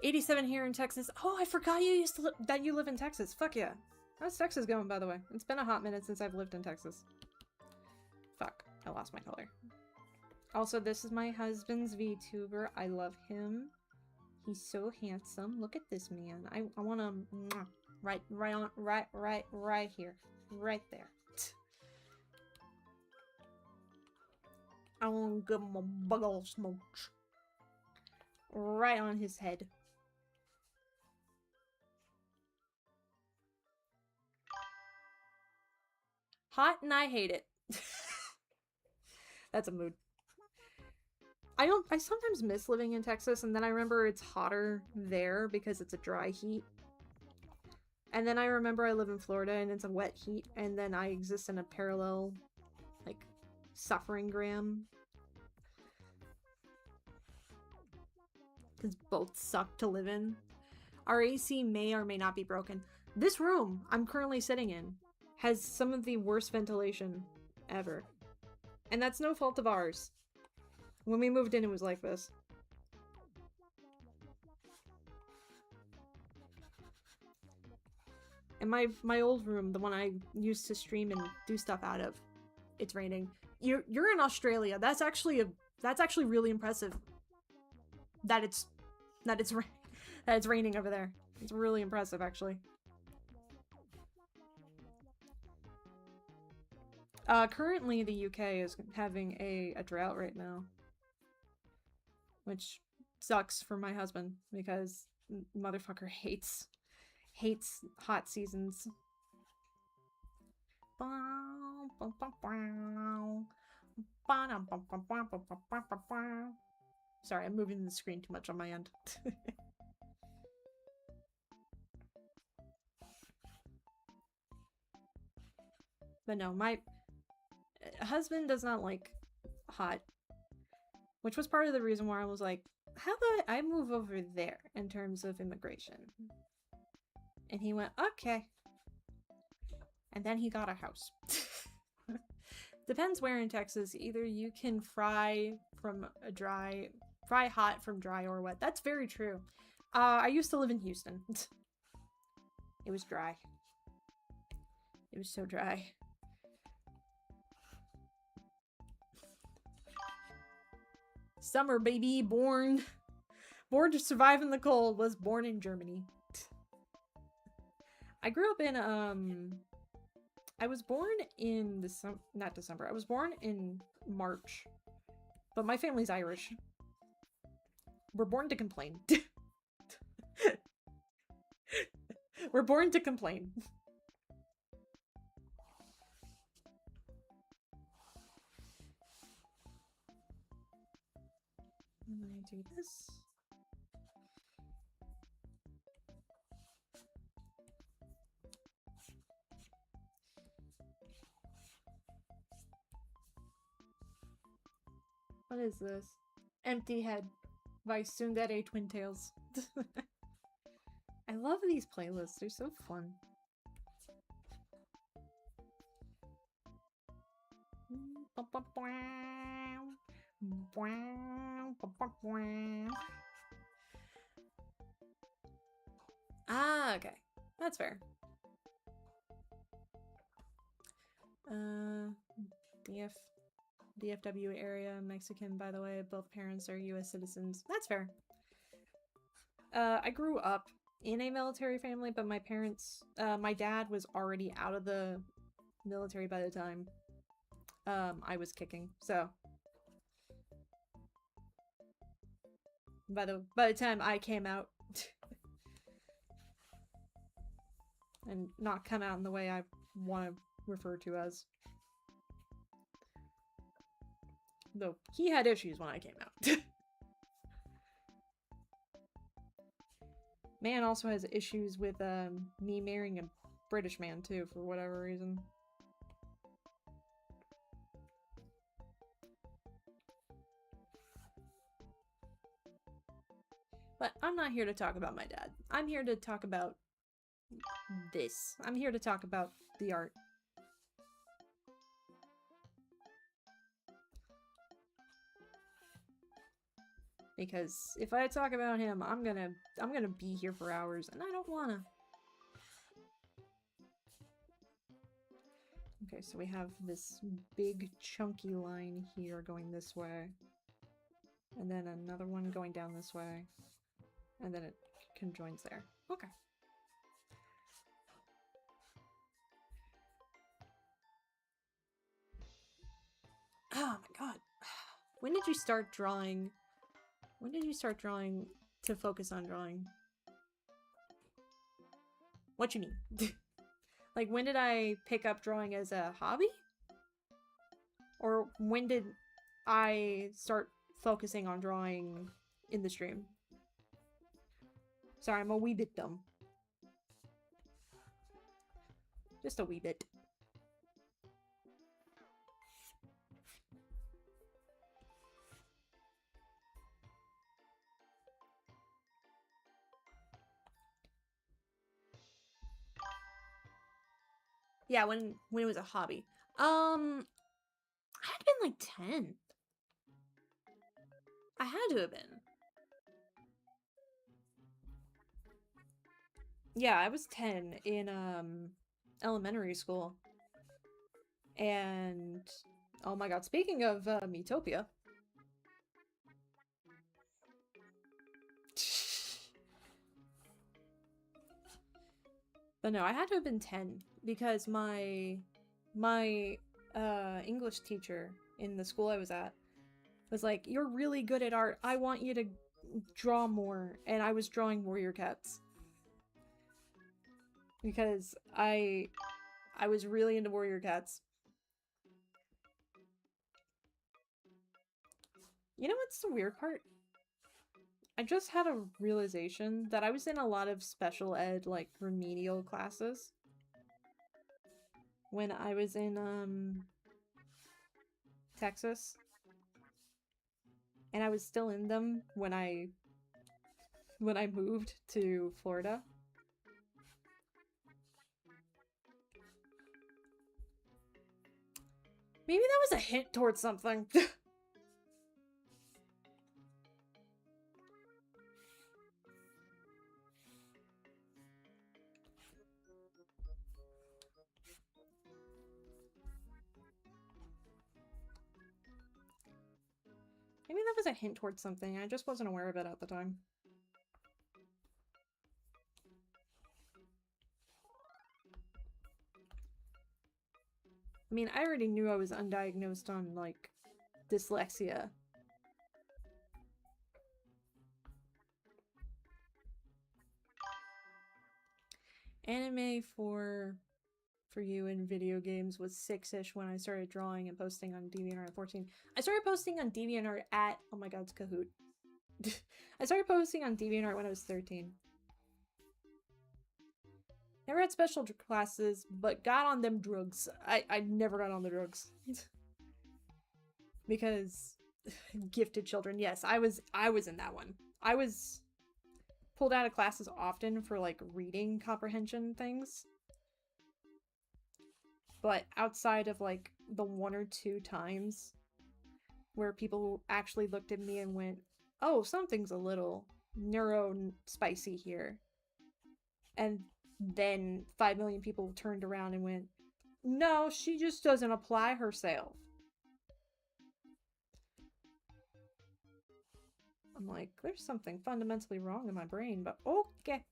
87 here in Texas. Oh, I forgot you that you live in Texas. Fuck yeah. How's Texas going, by the way? It's been a hot minute since I've lived in Texas. Fuck, I lost my color. Also, this is my husband's VTuber. I love him. He's so handsome. Look at this man. I want to right here. Right there. I want to give him a big ol' smooch. Right on his head. Hot and I hate it. That's a mood. I sometimes miss living in Texas, and then I remember it's hotter there because it's a dry heat. And then I remember I live in Florida and it's a wet heat, and then I exist in a parallel, like, suffering gram. because both suck to live in. Our AC may or may not be broken. This room I'm currently sitting in has some of the worst ventilation ever. And that's no fault of ours. When we moved in, it was like this. And my old room, the one I used to stream and do stuff out of, it's raining. You're in Australia. That's actually really impressive. That it's raining over there. It's really impressive, actually. Currently the UK is having a drought right now, which sucks for my husband because motherfucker hates hot seasons. Sorry, I'm moving the screen too much on my end. But no, my husband does not like hot, which was part of the reason why I was like, how about I move over there in terms of immigration? And he went, okay. And then he got a house. Depends where in Texas. Either you can fry hot from dry or wet. That's very true. I used to live in Houston. It was dry. It was so dry. Summer baby, born to survive in the cold, was born in Germany. I grew up in I was born in not December. I was born in March. But my family's Irish. We're born to complain. We're born to complain. I'm gonna do this. What is this? Empty Head by Tsundere Twin Tails. I love these playlists, they're so fun. Ah, okay. That's fair. DFW area, Mexican, by the way. Both parents are US citizens. That's fair. I grew up in a military family, but my parents, my dad was already out of the military by the time I was kicking, so by the time I came out and not come out in the way I want to refer to as. Though he had issues when I came out. Man also has issues with me marrying a British man too, for whatever reason. But I'm not here to talk about my dad. I'm here to talk about this. I'm here to talk about the art. Because if I talk about him, I'm gonna be here for hours, and I don't wanna. Okay, so we have this big chunky line here going this way. And then another one going down this way. And then it conjoins there. Okay. Oh my god. When did you start drawing? When did you start drawing to focus on drawing? What you mean? Like, when did I pick up drawing as a hobby? Or when did I start focusing on drawing in the stream? Sorry, I'm a wee bit dumb. Just a wee bit. Yeah, when it was a hobby. I had been like 10. I had to have been. Yeah, I was 10 in elementary school. And oh my god, speaking of Miitopia. But no, I had to have been 10 because my English teacher in the school I was at was like, "You're really good at art. I want you to draw more." And I was drawing warrior cats. Because I was really into warrior cats. You know what's the weird part? I just had a realization that I was in a lot of special ed, like, remedial classes. When I was in, Texas. And I was still in them when I moved to Florida. Maybe that was a hint towards something. Maybe that was a hint towards something. I just wasn't aware of it at the time. I mean, I already knew I was undiagnosed on, like, dyslexia. Anime for you in video games was 6-ish when I started drawing and posting on DeviantArt at 14. I started posting on DeviantArt at... Oh my god, it's Kahoot. I started posting on DeviantArt when I was 13. Never had special classes, but got on them drugs. I never got on the drugs. Because gifted children. Yes, I was in that one. I was pulled out of classes often for, like, reading comprehension things. But outside of, like, the 1 or 2 times where people actually looked at me and went, "Oh, something's a little neuro-spicy here." And then 5 million people turned around and went, "No, she just doesn't apply herself." I'm like, there's something fundamentally wrong in my brain, but okay.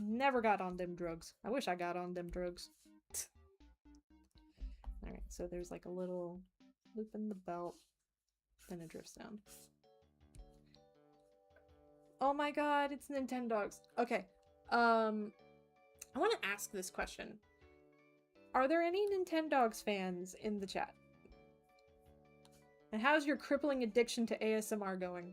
Never got on them drugs. I wish I got on them drugs. Alright, so there's like a little loop in the belt, then it drifts down. Oh my god, it's Nintendogs. Okay, I want to ask this question. Are there any Nintendogs fans in the chat? And how's your crippling addiction to ASMR going?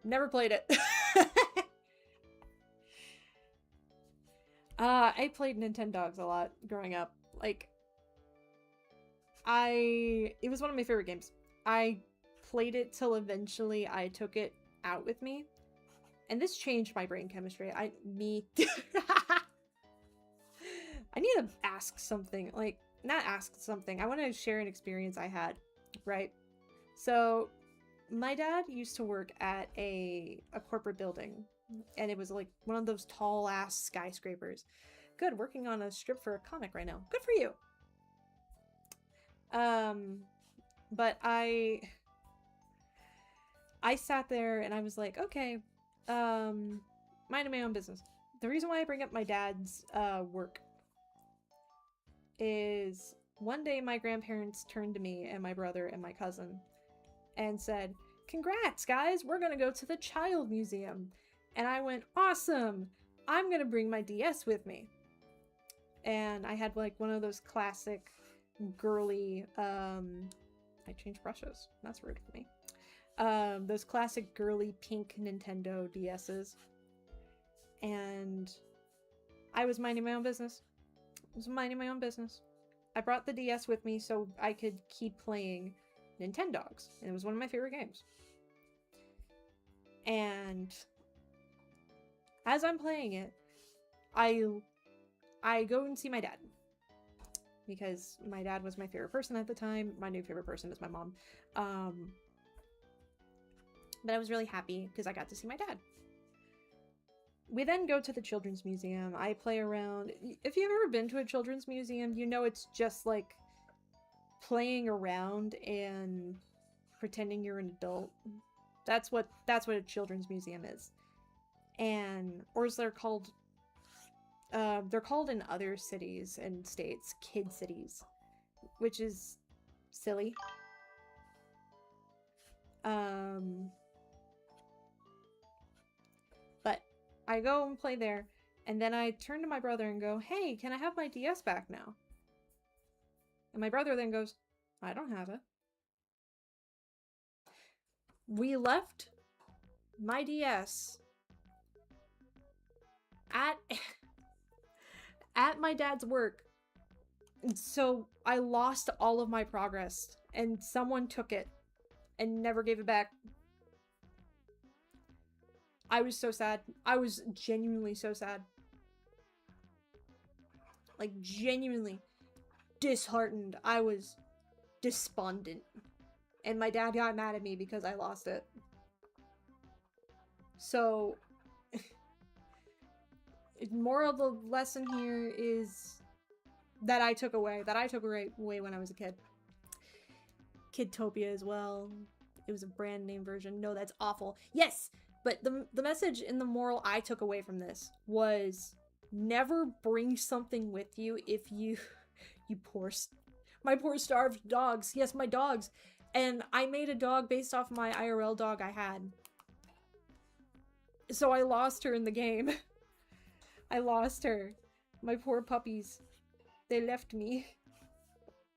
Never played it. I played Nintendogs a lot growing up. Like, it was one of my favorite games. I played it till eventually I took it out with me. And this changed my brain chemistry. I need to ask something. Like, not ask something. I want to share an experience I had, right? So, my dad used to work at a corporate building. And it was like one of those tall ass skyscrapers. Good, working on a strip for a comic right now. Good for you. But I sat there and I was like, okay, minding my own business. The reason why I bring up my dad's work is one day my grandparents turned to me and my brother and my cousin and said, "Congrats, guys, we're gonna go to the Child Museum." And I went, "Awesome! I'm gonna bring my DS with me." And I had like one of those classic girly, I changed brushes. That's rude of me. Those classic girly pink Nintendo DS's. And I was minding my own business. I brought the DS with me so I could keep playing Nintendogs, and it was one of my favorite games. And as I'm playing it, I go and see my dad, because my dad was my favorite person at the time. My new favorite person is my mom. But I was really happy because I got to see my dad. We then go to the Children's Museum. I play around. If you've ever been to a children's museum, you know it's just like playing around and pretending you're an adult. That's what a children's museum is. And or as they're called in other cities and states kid cities, which is silly. But I go and play there, and then I turn to my brother and go, "Hey, can I have my DS back now?" And my brother then goes, "I don't have it." We left my DS at my dad's work, so I lost all of my progress, and someone took it and never gave it back. I was so sad. I was genuinely so sad. Like, genuinely disheartened. I was despondent. And my dad got mad at me because I lost it. So, moral of the lesson here is that I took away when I was a kid. Kidtopia as well. It was a brand name version. No, that's awful. Yes! But the message in the moral I took away from this was never bring something with you if my poor starved dogs. Yes, my dogs. And I made a dog based off my IRL dog I had. So I lost her in the game. I lost her. My poor puppies. They left me.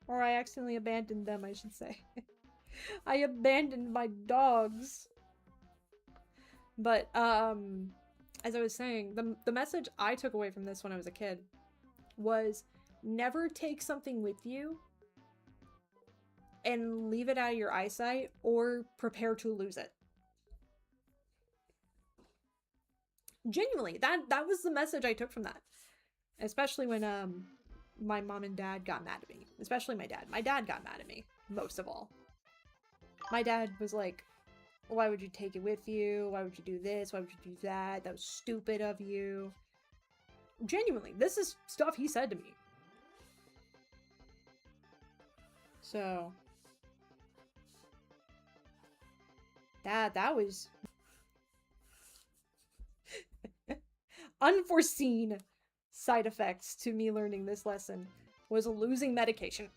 Or I accidentally abandoned them, I should say. I abandoned my dogs. But, as I was saying, the message I took away from this when I was a kid was never take something with you and leave it out of your eyesight or prepare to lose it. Genuinely, that was the message I took from that. Especially when, my mom and dad got mad at me. Especially my dad. My dad got mad at me, most of all. My dad was like, "Why would you take it with you? Why would you do this? Why would you do that? That was stupid of you." Genuinely, this is stuff he said to me. So, that was unforeseen side effects to me learning this lesson was losing medication.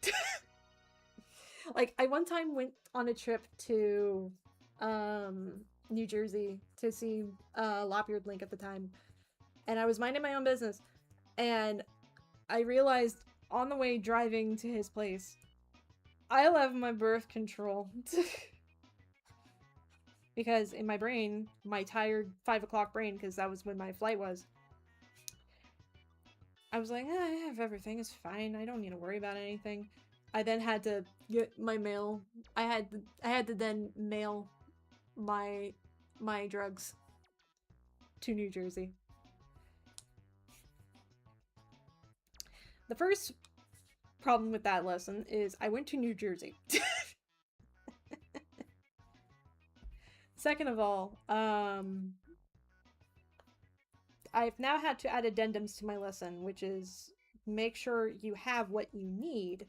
Like, I one time went on a trip to New Jersey to see Lop-Eared Link at the time, and I was minding my own business, and I realized on the way driving to his place, I left my birth control. Because in my brain, my tired 5 o'clock brain, because that was when my flight was, I was like, I have everything, it's fine, I don't need to worry about anything. I then had to get my mail. I had to then mail my drugs to New Jersey. The first problem with that lesson is I went to New Jersey. Second of all, I've now had to add addendums to my lesson, which is make sure you have what you need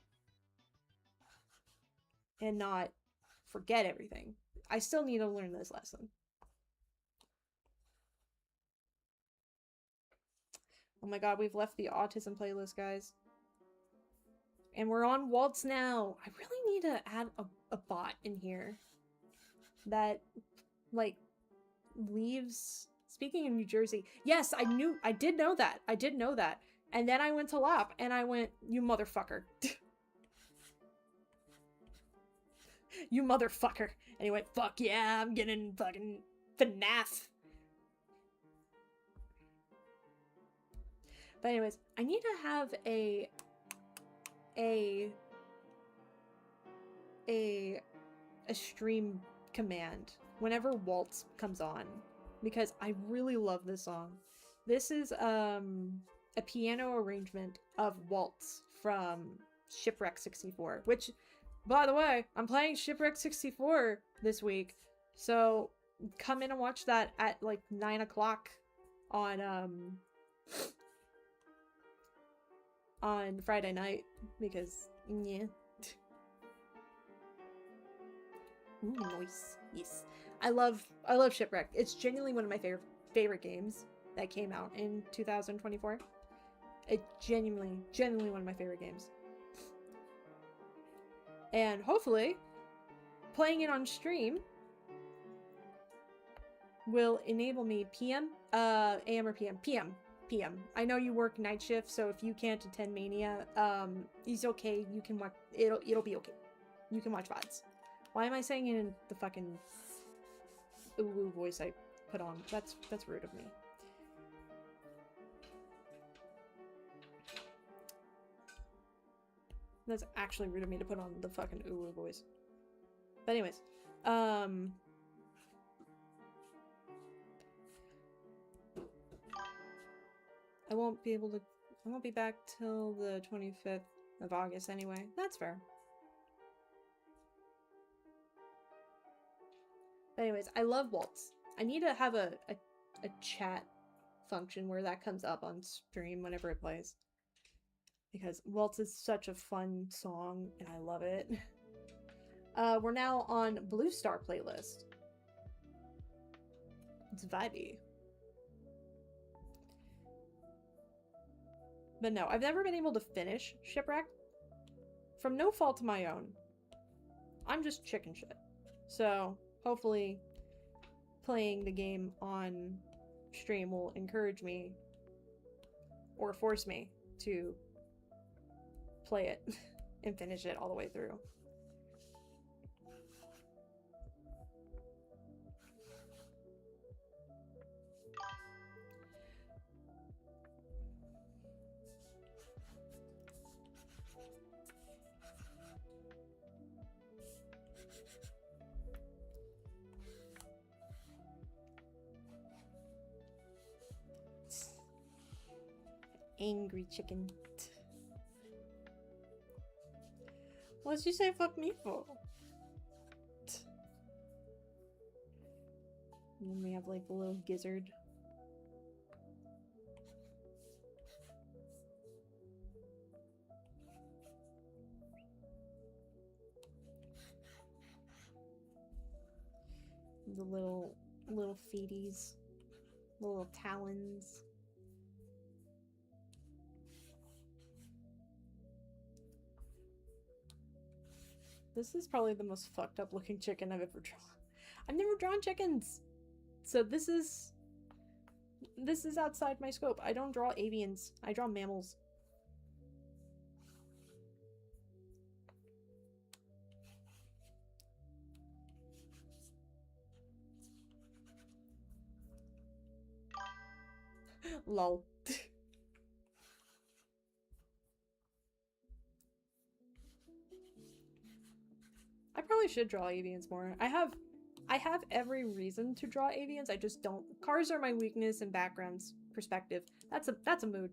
and not forget everything. I still need to learn this lesson. Oh my god, we've left the autism playlist, guys. And we're on Waltz now. I really need to add a bot in here that, like, leaves... Speaking of New Jersey, yes, I did know that. I did know that. And then I went to Lop, and I went, you motherfucker. You motherfucker. And he went, fuck yeah, I'm getting fucking FNAF. But anyways, I need to have a a stream command whenever Waltz comes on, because I really love this song. This is a piano arrangement of Waltz from Shipwreck 64, which, by the way, I'm playing Shipwreck 64 this week, so come in and watch that at like 9 o'clock on Friday night, because yeah. Ooh, nice. Yes. I love Shipwreck. It's genuinely one of my favorite games that came out in 2024. It genuinely one of my favorite games. And hopefully playing it on stream will enable me AM or PM? PM. I know you work night shift, so if you can't attend Mania, it's okay. You can watch, it'll be okay. You can watch VODs. Why am I saying it in the fucking ooh voice I put on? That's rude of me. That's actually rude of me to put on the fucking ooh voice. But anyways, I won't be back till the 25th of August anyway. That's fair. But anyways, I love Waltz. I need to have a chat function where that comes up on stream whenever it plays. Because Waltz is such a fun song, and I love it. We're now on Blue Star playlist. It's vibey. But no, I've never been able to finish Shipwreck. From no fault of my own. I'm just chicken shit. So, hopefully, playing the game on stream will encourage me or force me to play it and finish it all the way through. Angry chicken. What'd you say fuck me for? And then we have like the little gizzard. The little feeties. The little talons. This is probably the most fucked up looking chicken I've ever drawn. I've never drawn chickens! So this is outside my scope. I don't draw avians. I draw mammals. Lol. I probably should draw avians more. I have every reason to draw avians. I just don't. Cars are my weakness and backgrounds perspective. That's a mood.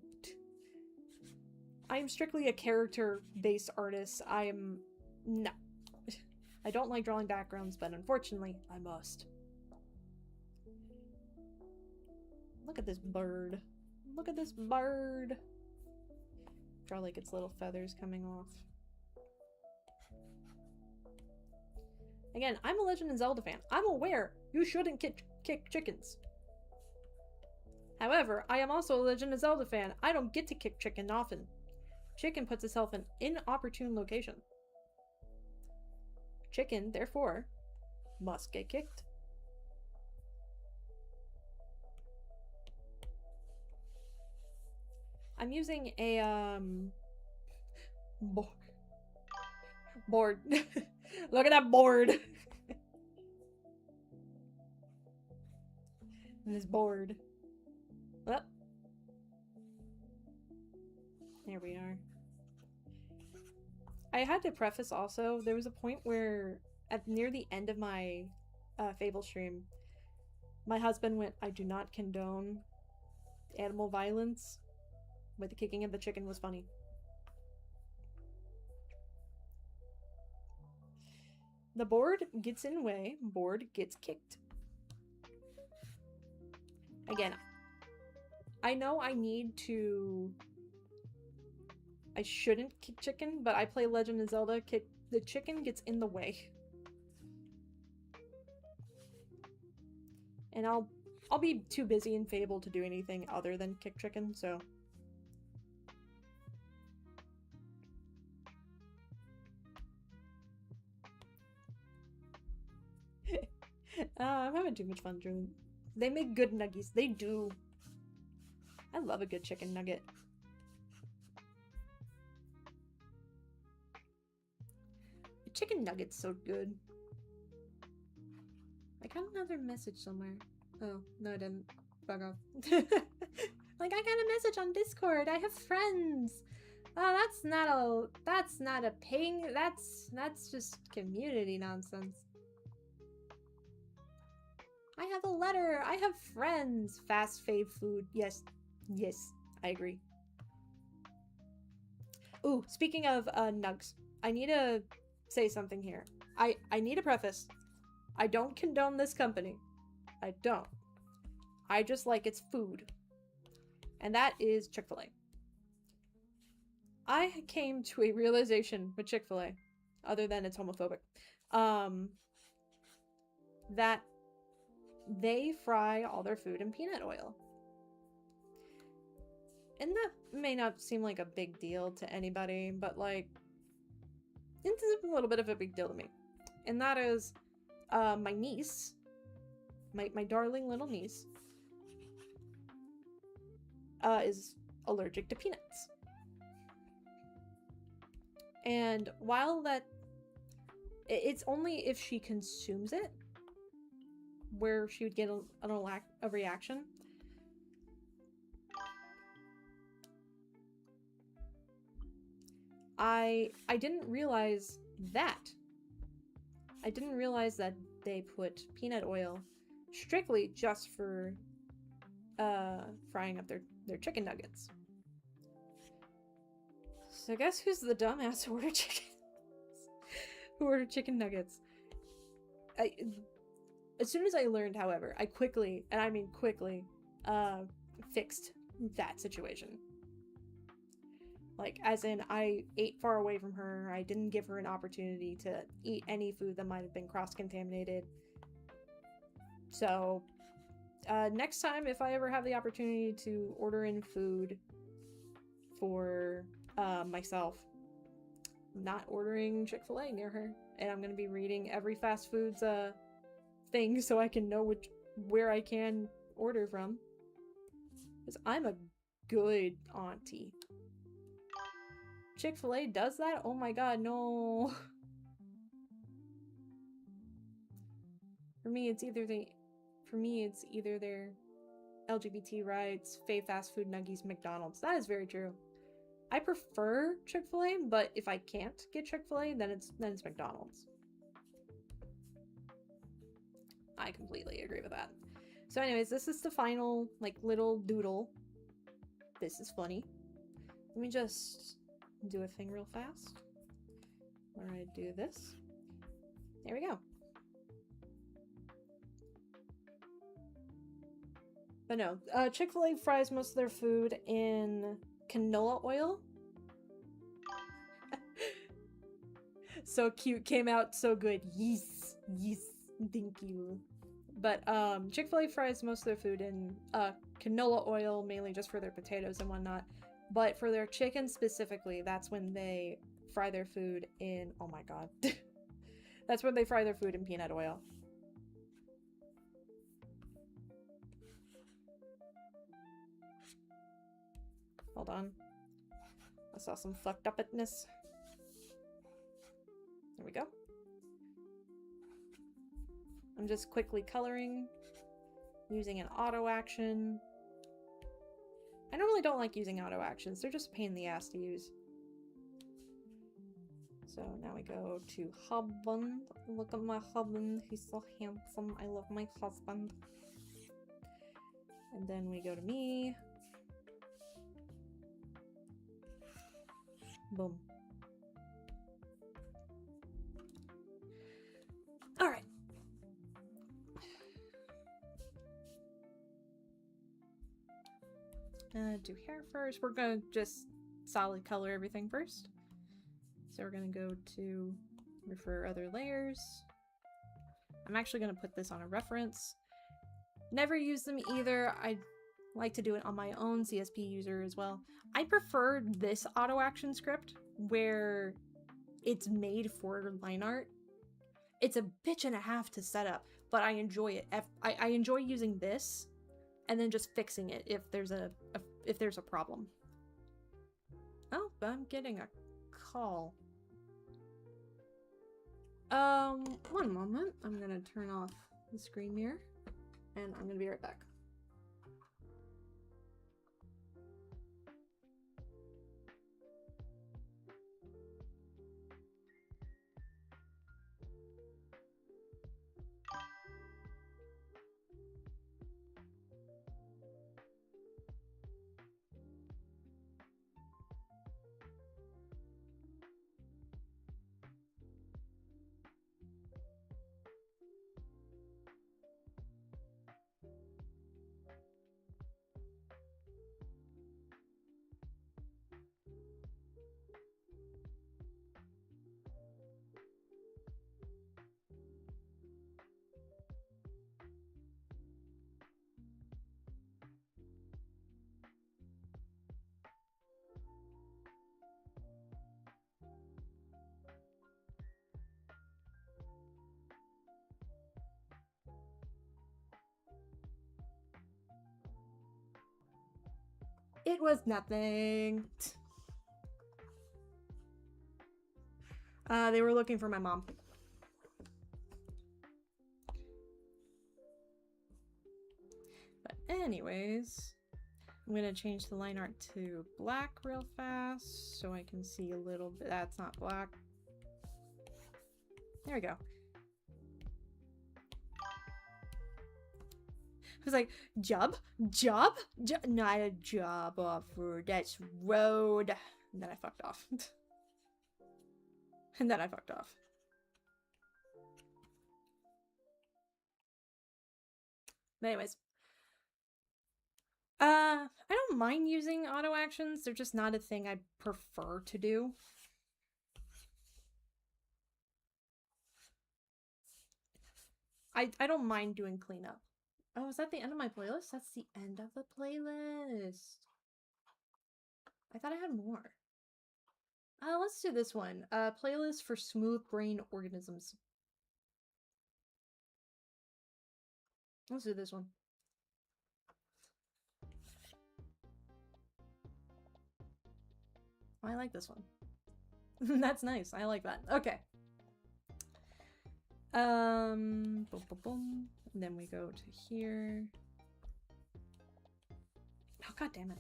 I am strictly a character-based artist. No. I don't like drawing backgrounds, but unfortunately, I must. Look at this bird. Look at this bird. Draw like its little feathers coming off. Again, I'm a Legend of Zelda fan. I'm aware you shouldn't kick chickens. However, I am also a Legend of Zelda fan. I don't get to kick chicken often. Chicken puts itself in inopportune location. Chicken, therefore, must get kicked. I'm using a, board. Look at that board! This board. Well. There we are. I had to preface also, there was a point where at near the end of my Fable stream, my husband went, "I do not condone animal violence," but the kicking of the chicken was funny. The board gets in way, board gets kicked. Again, I know I shouldn't kick chicken, but I play Legend of Zelda, the chicken gets in the way. And I'll be too busy in Fable to do anything other than kick chicken, so... I'm having too much fun doing. They make good nuggies. They do. I love a good chicken nugget. The chicken nugget's so good. I got another message somewhere. Oh, no I didn't. Bug off. Like, I got a message on Discord. I have friends. Oh, that's not a ping. That's just community nonsense. I have a letter. I have friends. Fast fave food. Yes. Yes. I agree. Ooh, speaking of nugs, I need to say something here. I need to preface. I don't condone this company. I don't. I just like its food. And that is Chick-fil-A. I came to a realization with Chick-fil-A, other than it's homophobic, that they fry all their food in peanut oil. And that may not seem like a big deal to anybody, but like, it's a little bit of a big deal to me. And that is, my niece, my darling little niece, is allergic to peanuts. And while it's only if she consumes it where she would get a reaction. I didn't realize that. I didn't realize that they put peanut oil strictly just for frying up their chicken nuggets. So I guess who's the dumbass who ordered chicken nuggets? As soon as I learned, however, I quickly, and I mean quickly, fixed that situation. Like, as in, I ate far away from her. I didn't give her an opportunity to eat any food that might have been cross-contaminated. So, next time, if I ever have the opportunity to order in food for myself, I'm not ordering Chick-fil-A near her. And I'm going to be reading every fast foods thing so I can know where I can order from. Because I'm a good auntie. Chick-fil-A does that? Oh my god, no. For me, it's either their LGBT rights, fast food nuggies, McDonald's. That is very true. I prefer Chick-fil-A, but if I can't get Chick-fil-A, then it's McDonald's. I completely agree with that. So anyways, this is the final, like, little doodle. This is funny. Let me just do a thing real fast. Where I do this. There we go. But no, Chick-fil-A fries most of their food in canola oil. So cute, came out so good. Yes, yes, thank you. But Chick-fil-A fries most of their food in canola oil, mainly just for their potatoes and whatnot. But for their chicken specifically, that's when they fry their food in, oh my god. That's when they fry their food in peanut oil. Hold on. I saw some fucked upness. There we go. I'm just quickly coloring, using an auto action. I normally don't like using auto actions. They're just a pain in the ass to use. So So now we go to husband. Look at my husband. He's so handsome. I love my husband. And then we go to me. Boom. All right. Do hair first. We're gonna just solid color everything first. So we're gonna go to refer other layers. I'm actually gonna put this on a reference. Never use them either. I like to do it on my own CSP user as well. I prefer this auto action script where it's made for line art. It's a bitch and a half to set up, but I enjoy it. I enjoy using this and then just fixing it if there's a problem. Oh, I'm getting a call. One moment. I'm gonna turn off the screen mirror and I'm gonna be right back. It was nothing. They were looking for my mom. But anyways, I'm gonna change the line art to black real fast so I can see a little bit. That's not black. There we go. I was like, job? Not a job offer, that's road. And then I fucked off. But anyways. I don't mind using auto actions, they're just not a thing I prefer to do. I don't mind doing cleanup. Oh, is that the end of my playlist? That's the end of the playlist. I thought I had more. Let's do this one. Playlist for smooth brain organisms. Let's do this one. I like this one. That's nice. I like that. Okay. Boom, boom, boom. And then we go to here. Oh, god damn it.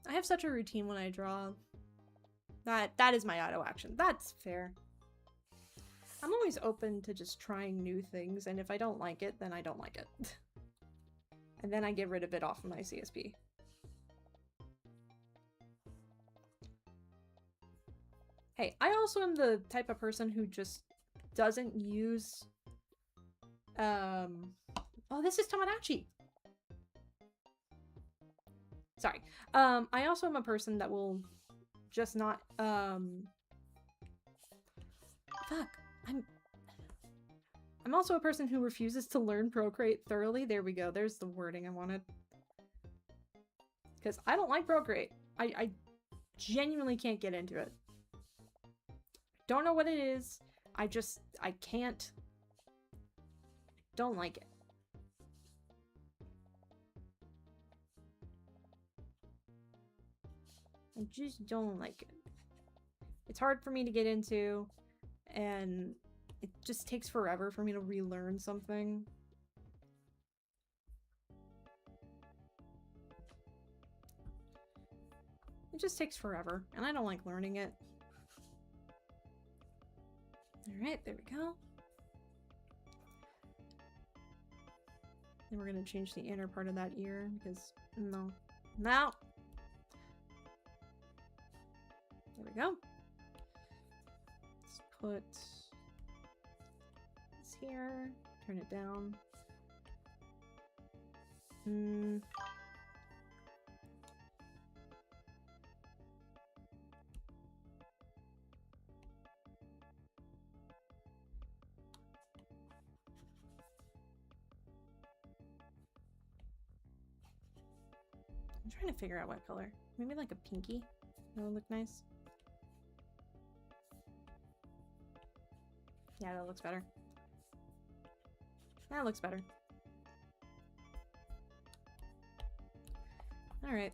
I have such a routine when I draw. That is my auto action. That's fair. I'm always open to just trying new things, and if I don't like it, then I don't like it. And then I get rid of it off of my CSP. Hey, I also am the type of person who just doesn't use... Oh, this is Tomodachi! Sorry. I also am a person that will just not, Fuck. I'm also a person who refuses to learn Procreate thoroughly. There we go. There's the wording I wanted. Because I don't like Procreate. I genuinely can't get into it. Don't know what it is. I can't. Don't like it. I just don't like it. It's hard for me to get into, and it just takes forever for me to relearn something. It just takes forever, and I don't like learning it. Alright, there we go. Then we're gonna change the inner part of that ear, because no. No! There we go. Let's put this here, turn it down. I'm trying to figure out what color. Maybe like a pinky. That would look nice. Yeah, that looks better. That looks better. Alright.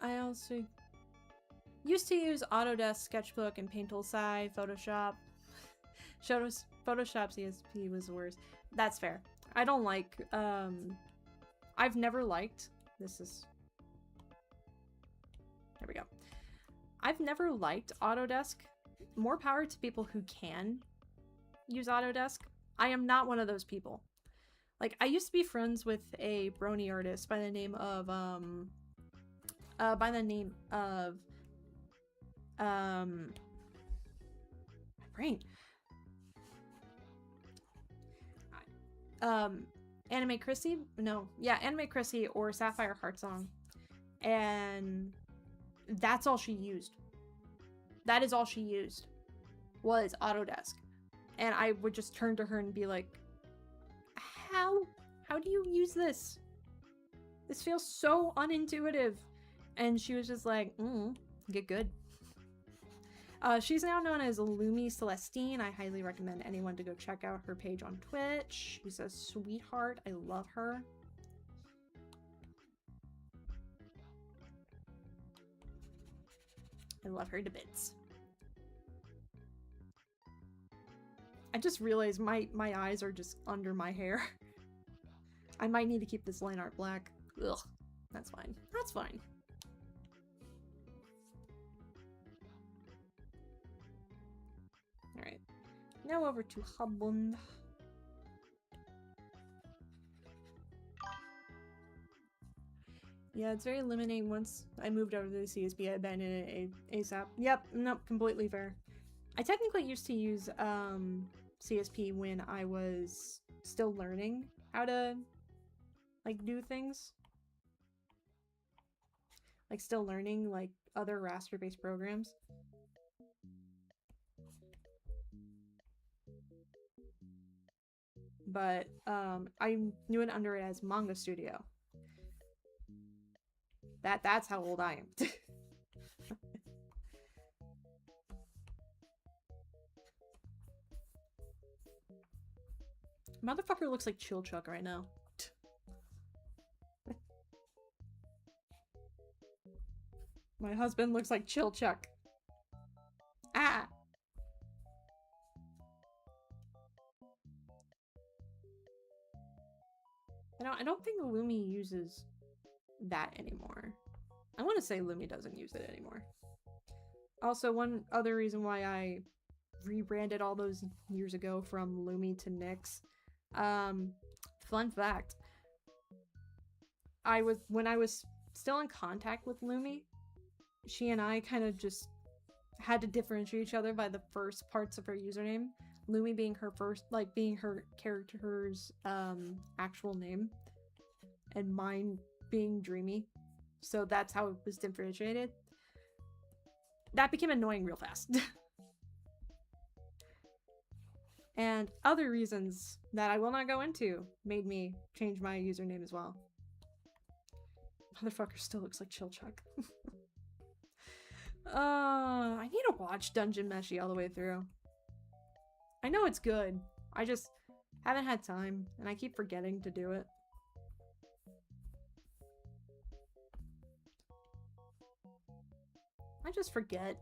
I also used to use Autodesk, Sketchbook, and Paint-Tool-Sai, Photoshop. Photoshop CSP was the worst. That's fair. I don't like, I've never liked, this is, there we go. I've never liked Autodesk. More power to people who can use Autodesk. I am not one of those people. Like, I used to be friends with a brony artist by the name of, my brain. Anime Chrissy? No. Yeah, Anime Chrissy or Sapphire Heartsong. And that's all she used. That is all she used. Was Autodesk. And I would just turn to her and be like, How do you use this? This feels so unintuitive. And she was just like, get good. She's now known as Lumi Celestine. I highly recommend anyone to go check out her page on Twitch. She's a sweetheart. I love her. I love her to bits. I just realized my eyes are just under my hair. I might need to keep this line art black. Ugh. That's fine. That's fine. Alright. Now over to Habund. Yeah, it's very limiting. Once I moved over to the CSP, I abandoned it ASAP. Yep, nope, completely fair. I technically used to use CSP when I was still learning how to, like, do things. Like, still learning, like, other raster-based programs. But, I knew it under it as Manga Studio. That's how old I am. Motherfucker looks like Chillchuck right now. My husband looks like Chillchuck. Ah! I don't think Lumi uses that anymore. I want to say Lumi doesn't use it anymore. Also, one other reason why I rebranded all those years ago from Lumi to Nyx. Fun fact. When I was still in contact with Lumi, she and I kind of just had to differentiate each other by the first parts of her username. Lumi being her first, like, being her character's actual name, and mine being Dreamy. So that's how it was differentiated. That became annoying real fast. And other reasons that I will not go into made me change my username as well. Motherfucker still looks like Chillchuck. I need to watch Dungeon Meshi all the way through. I know it's good. I just haven't had time, and I keep forgetting to do it. I just forget.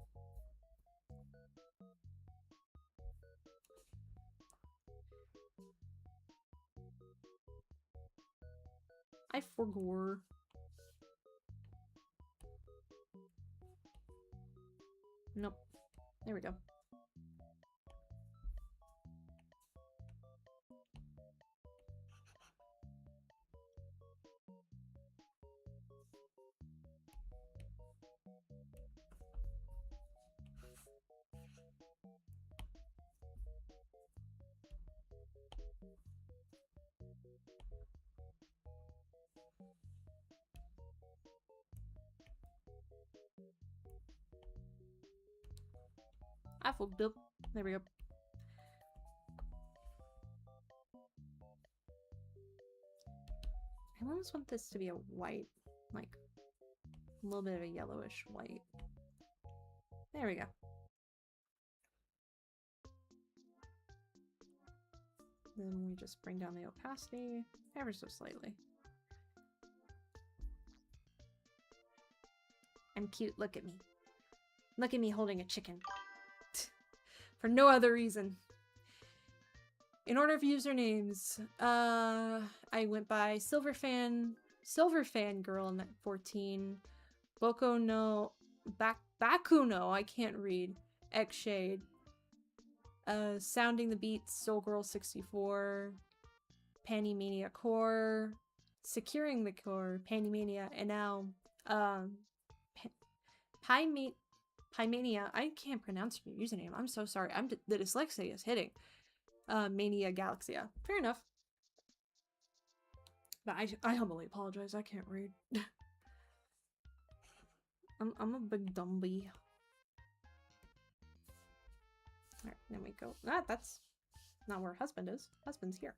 I forgot. Nope. There we go. I fucked up. There we go. I almost want this to be a white, like a little bit of a yellowish white. There we go. Then we just bring down the opacity ever so slightly. I'm cute, look at me. Look at me holding a chicken. For no other reason. In order of usernames, I went by Silverfan Girl in 14, Boko no Bakuno, I can't read, X Shade, Sounding the Beats, Soul Girl 64, Panty Mania Core, Securing the Core, Panty Mania, and now Pymania. I can't pronounce your username. I'm so sorry. The dyslexia is hitting. Mania Galaxia. Fair enough. But I humbly apologize. I can't read. I'm a big dumbie. Alright, then we go. Ah, that's not where husband is. Husband's here.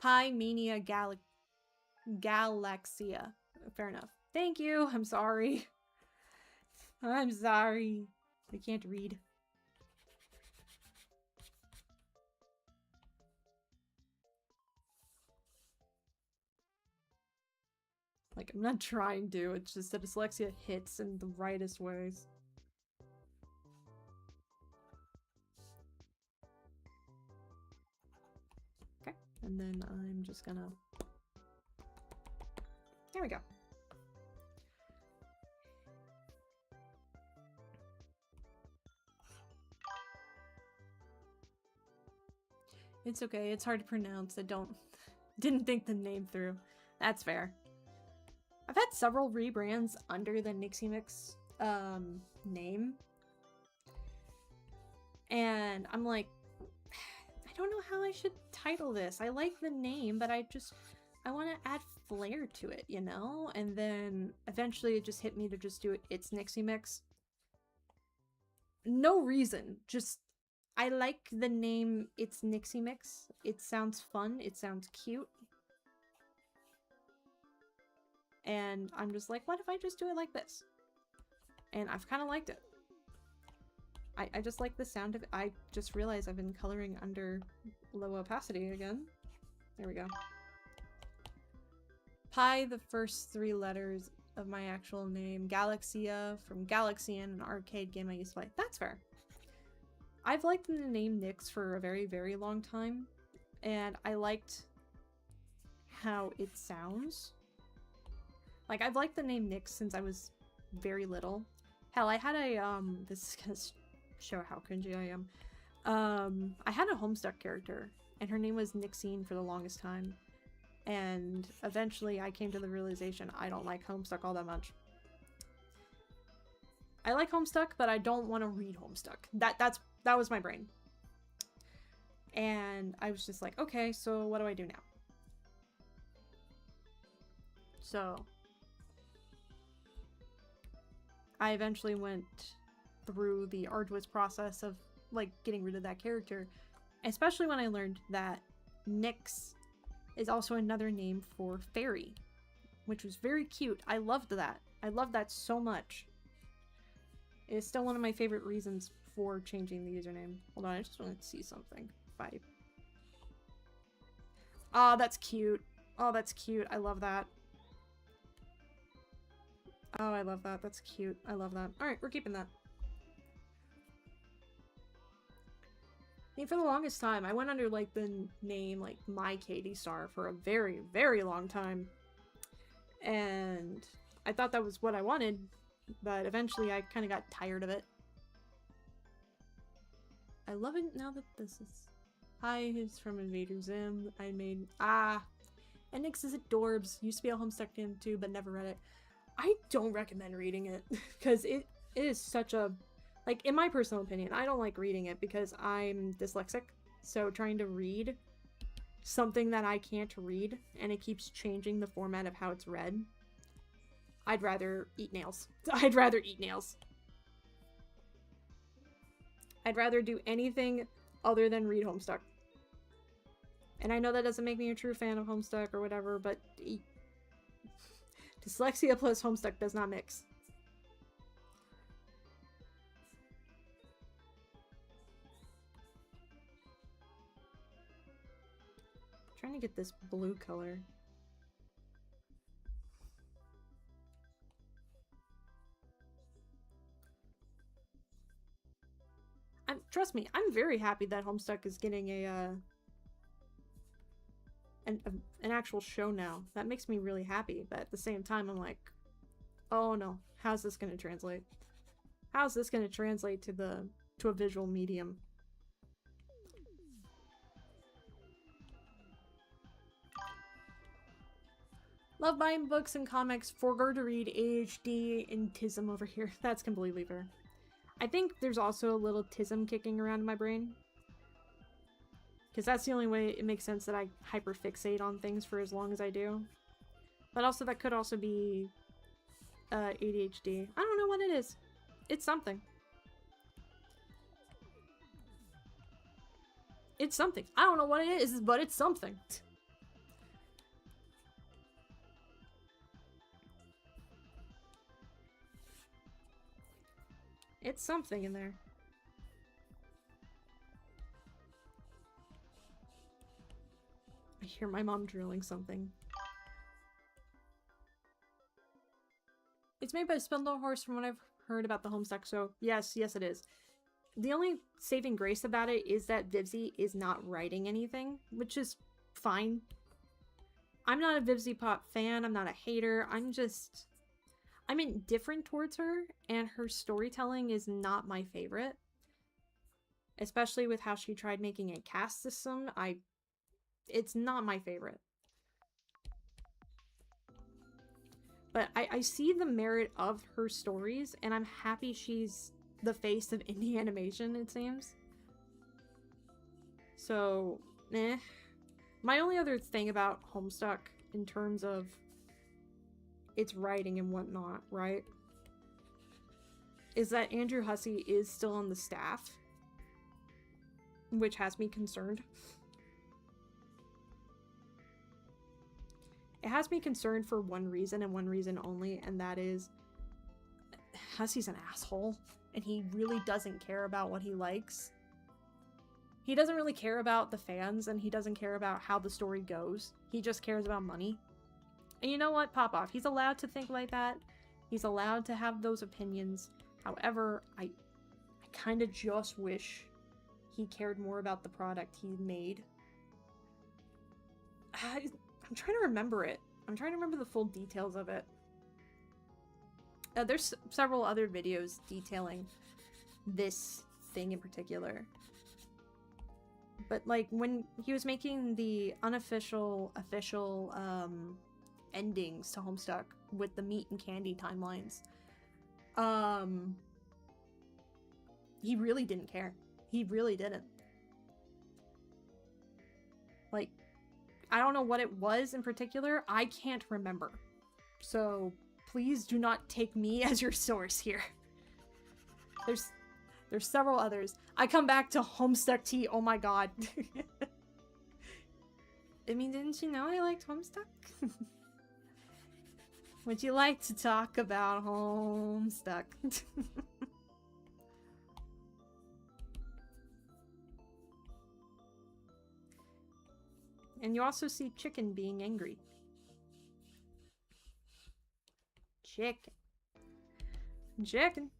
Pymania Galaxia. Fair enough. Thank you. I'm sorry. I'm sorry. I can't read. Like, I'm not trying to, it's just that dyslexia hits in the rightest ways. Okay, and then I'm just gonna... There we go. It's okay, it's hard to pronounce. Didn't think the name through. That's fair. I've had several rebrands under the Nixie Mix name. And I'm like, I don't know how I should title this. I like the name, but I want to add flair to it, you know? And then eventually it just hit me to just do It's Nixie Mix. No reason, just I like the name It's Nixie Mix. It sounds fun, it sounds cute. And I'm just like, what if I just do it like this? And I've kind of liked it. I just like the sound of it. I just realized I've been coloring under low opacity again. There we go. Pi, the first 3 letters of my actual name. Galaxia from Galaxian, an arcade game I used to play. That's fair. I've liked the name Nyx for a very, very long time. And I liked how it sounds. Like, I've liked the name Nyx since I was very little. Hell, I had a, this is gonna show how cringy I am. I had a Homestuck character, and her name was Nixine for the longest time. And eventually I came to the realization I don't like Homestuck all that much. I like Homestuck, but I don't want to read Homestuck. That was my brain. And I was just like, okay, so what do I do now? So I eventually went through the arduous process of, like, getting rid of that character. Especially when I learned that Nyx is also another name for fairy, which was very cute. I loved that. I loved that so much. It is still one of my favorite reasons for changing the username. Hold on, I just want to see something. Oh, that's cute. Oh, that's cute. I love that. Oh, I love that. That's cute. I love that. Alright, we're keeping that. mean, for the longest time, I went under, like, the name, like, My Katie Star for a very, very long time. And I thought that was what I wanted, but eventually I kind of got tired of it. I love it now that this is... Hi, it's from Invader Zim. I made... And Nyx is adorbs. Used to be a Homestuck fan too, but never read it. I don't recommend reading it, because it is such a... Like, in my personal opinion, I don't like reading it because I'm dyslexic. So trying to read something that I can't read, and it keeps changing the format of how it's read, I'd rather eat nails. I'd rather eat nails. I'd rather do anything other than read Homestuck. And I know that doesn't make me a true fan of Homestuck or whatever, but dyslexia plus Homestuck does not mix. I'm trying to get this blue color. Trust me, I'm very happy that Homestuck is getting an actual show now. That makes me really happy, but at the same time, I'm like, oh no, how's this gonna translate? How's this gonna translate to a visual medium? Love buying books and comics, forgot to read ADHD and Tism over here. That's completely fair. I think there's also a little Tism kicking around in my brain. Because that's the only way it makes sense that I hyperfixate on things for as long as I do. But also that could also be ADHD. I don't know what it is. It's something. It's something. I don't know what it is, but it's something. It's something in there. I hear my mom drilling something. It's made by Spindle Horse from what I've heard about the Homestuck, so yes it is. The only saving grace about it is that Vivzie is not writing anything, which is fine. I'm not a Vivzie Pop fan, I'm not a hater, I'm indifferent towards her, and her storytelling is not my favorite. Especially with how she tried making a caste system, it's not my favorite. But I see the merit of her stories, and I'm happy she's the face of indie animation, it seems. So, eh. My only other thing about Homestuck, in terms of its writing and whatnot, right, is that Andrew Hussie is still on the staff, which has me concerned. It has me concerned for one reason and one reason only, and that is Hussie's an asshole, and he really doesn't care about what he likes. He doesn't really care about the fans, and he doesn't care about how the story goes. He just cares about money. And you know what? Pop off. He's allowed to think like that. He's allowed to have those opinions. However, I kind of just wish he cared more about the product he made. I'm trying to remember it. I'm trying to remember the full details of it. There's several other videos detailing this thing in particular. But, like, when he was making the official endings to Homestuck with the meat and candy timelines, he really didn't care. He really didn't. Like, I don't know what it was in particular. I can't remember. So please do not take me as your source here. There's several others. I come back to Homestuck tea. Oh my god. I mean, didn't you know I liked Homestuck? Would you like to talk about Homestuck? And you also see Chicken being angry. Chicken. Chicken.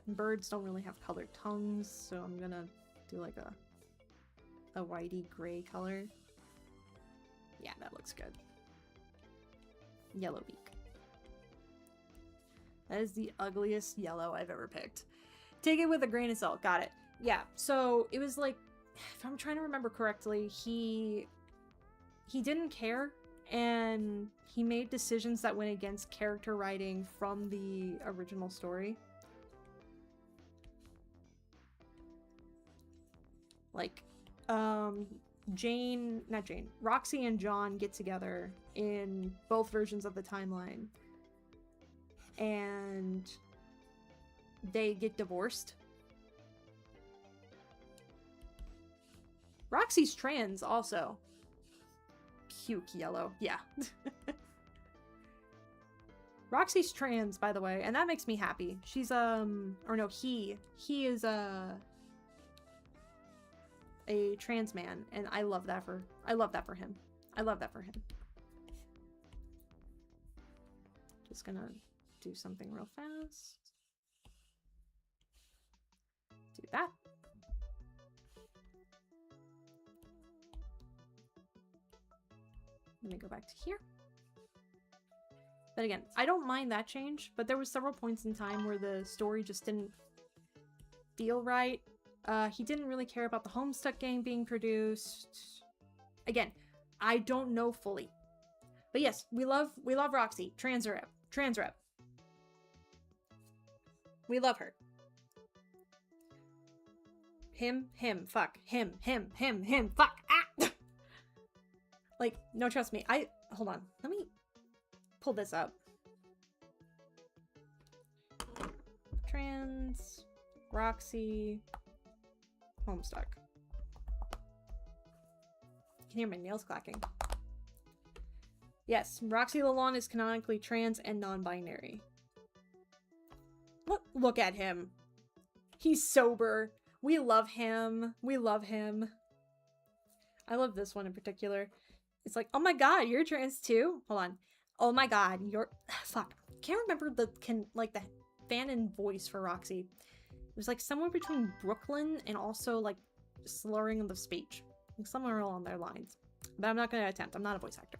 Birds don't really have colored tongues, so I'm gonna do like a whitey gray color. Yeah, that looks good. Yellow beak. That is the ugliest yellow I've ever picked. Take it with a grain of salt. Got it. Yeah, so it was like, if I'm trying to remember correctly, he didn't care, and he made decisions that went against character writing from the original story. Like, Roxy and John get together in both versions of the timeline, and they get divorced. Roxy's trans also. Puke yellow. Yeah. Roxy's trans, by the way, and that makes me happy. She's, or no, he is, a trans man, and I love that for him. I love that for him. Just gonna do something real fast. Do that. Let me go back to here. But again, I don't mind that change, but there was several points in time where the story just didn't feel right. He didn't really care about the Homestuck game being produced. Again, I don't know fully. But yes, we love Roxy. Trans rep. We love her. Him, fuck. Him, fuck. Ah! Like, no, trust me. Hold on. Let me pull this up. Trans, Roxy, Homestuck. You can hear my nails clacking. Yes, Roxy Lalonde is canonically trans and non-binary. Look at him. He's sober. We love him. I love this one in particular. It's like, oh my god, you're trans too? Hold on. Oh my god, you're... Fuck. Can't remember the fanon voice for Roxy. It was like somewhere between Brooklyn and also like slurring of the speech. Like somewhere along their lines. But I'm not going to attempt. I'm not a voice actor.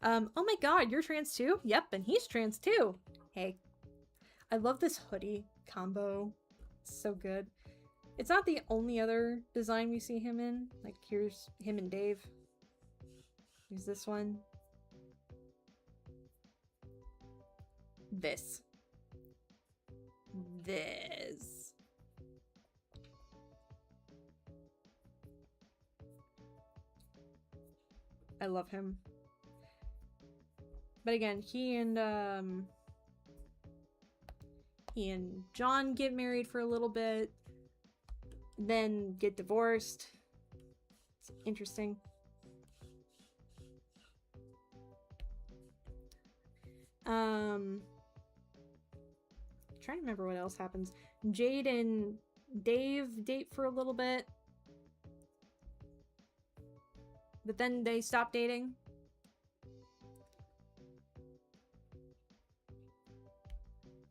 Oh my god, you're trans too? Yep, and he's trans too. Hey. I love this hoodie combo. It's so good. It's not the only other design we see him in. Like, here's him and Dave. Here's this one. This. I love him. But again, he and John get married for a little bit, then get divorced. It's interesting. Trying to remember what else happens. Jade and Dave date for a little bit, but then they stop dating.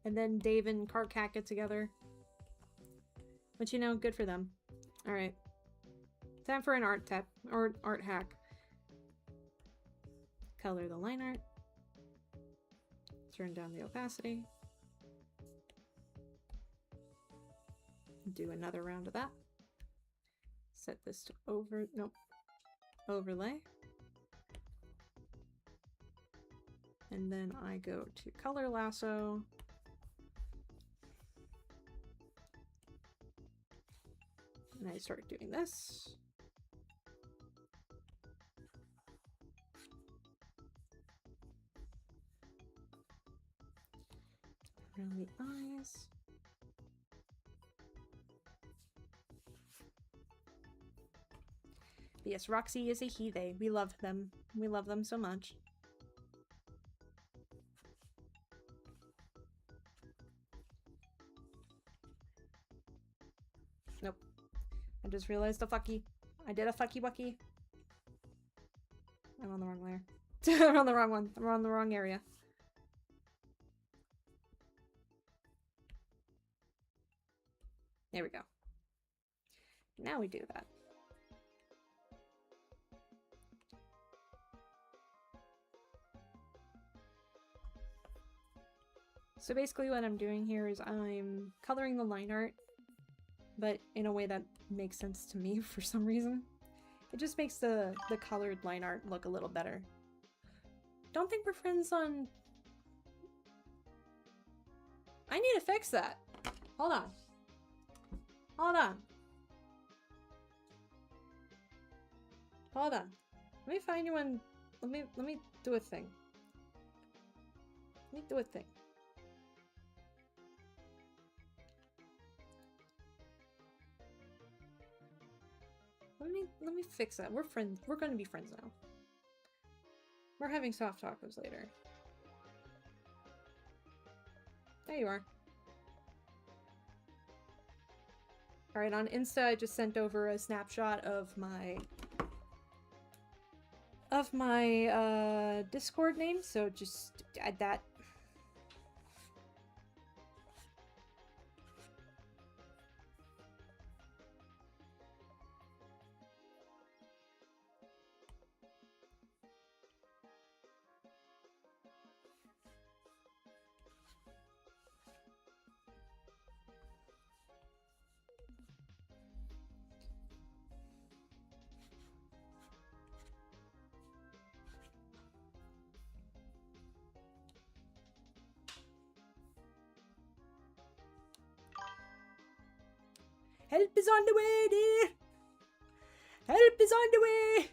And then Dave and Cartcat get together. But you know, good for them. Alright. Time for an art tap, or art hack. Color the line art. Turn down the opacity. Do another round of that. Set this to overlay. And then I go to color lasso. And I start doing this. Around the eyes. But yes, Roxy is a he-they. We love them. We love them so much. Nope. I just realized a fucky. I did a fucky wucky. I'm on the wrong layer. I'm on the wrong one. I'm on the wrong area. There we go. Now we do that. So basically what I'm doing here is I'm coloring the line art, but in a way that makes sense to me for some reason. It just makes the colored line art look a little better. Don't think we're friends on... I need to fix that. Hold on. Hold on. Hold on. Let me find you one. Let me do a thing. Let me do a thing. Let me fix that. We're friends. We're gonna be friends now. We're having soft tacos later. There you are. Alright, on Insta I just sent over a snapshot of my Discord name, so just add that. Help is on the way, dear! Help is on the way!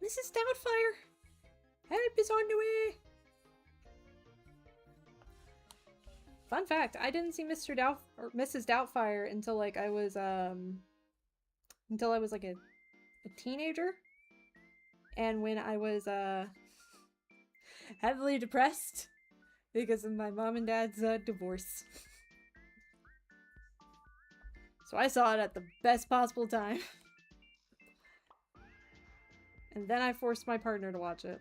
Mrs. Doubtfire! Help is on the way! Fun fact, I didn't see Mrs. Doubtfire until like I was like a teenager. And when I was heavily depressed because of my mom and dad's divorce. So I saw it at the best possible time. And then I forced my partner to watch it.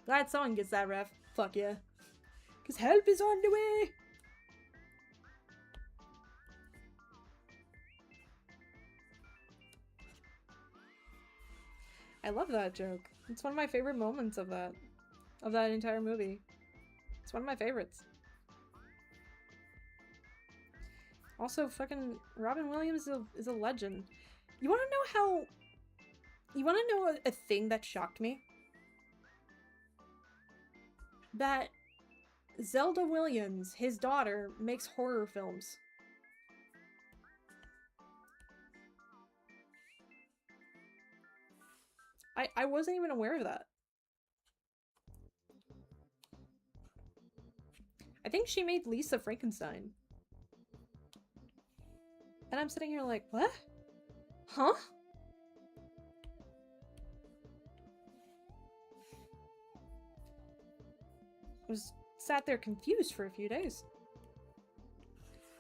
Glad someone gets that ref. Fuck yeah. Because help is on the way! I love that joke. It's one of my favorite moments of that entire movie. It's one of my favorites. Also, fucking Robin Williams is a legend. You wanna know a thing that shocked me? That Zelda Williams, his daughter, makes horror films. I wasn't even aware of that. I think she made Lisa Frankenstein. And I'm sitting here like, what? Huh? I was sat there confused for a few days.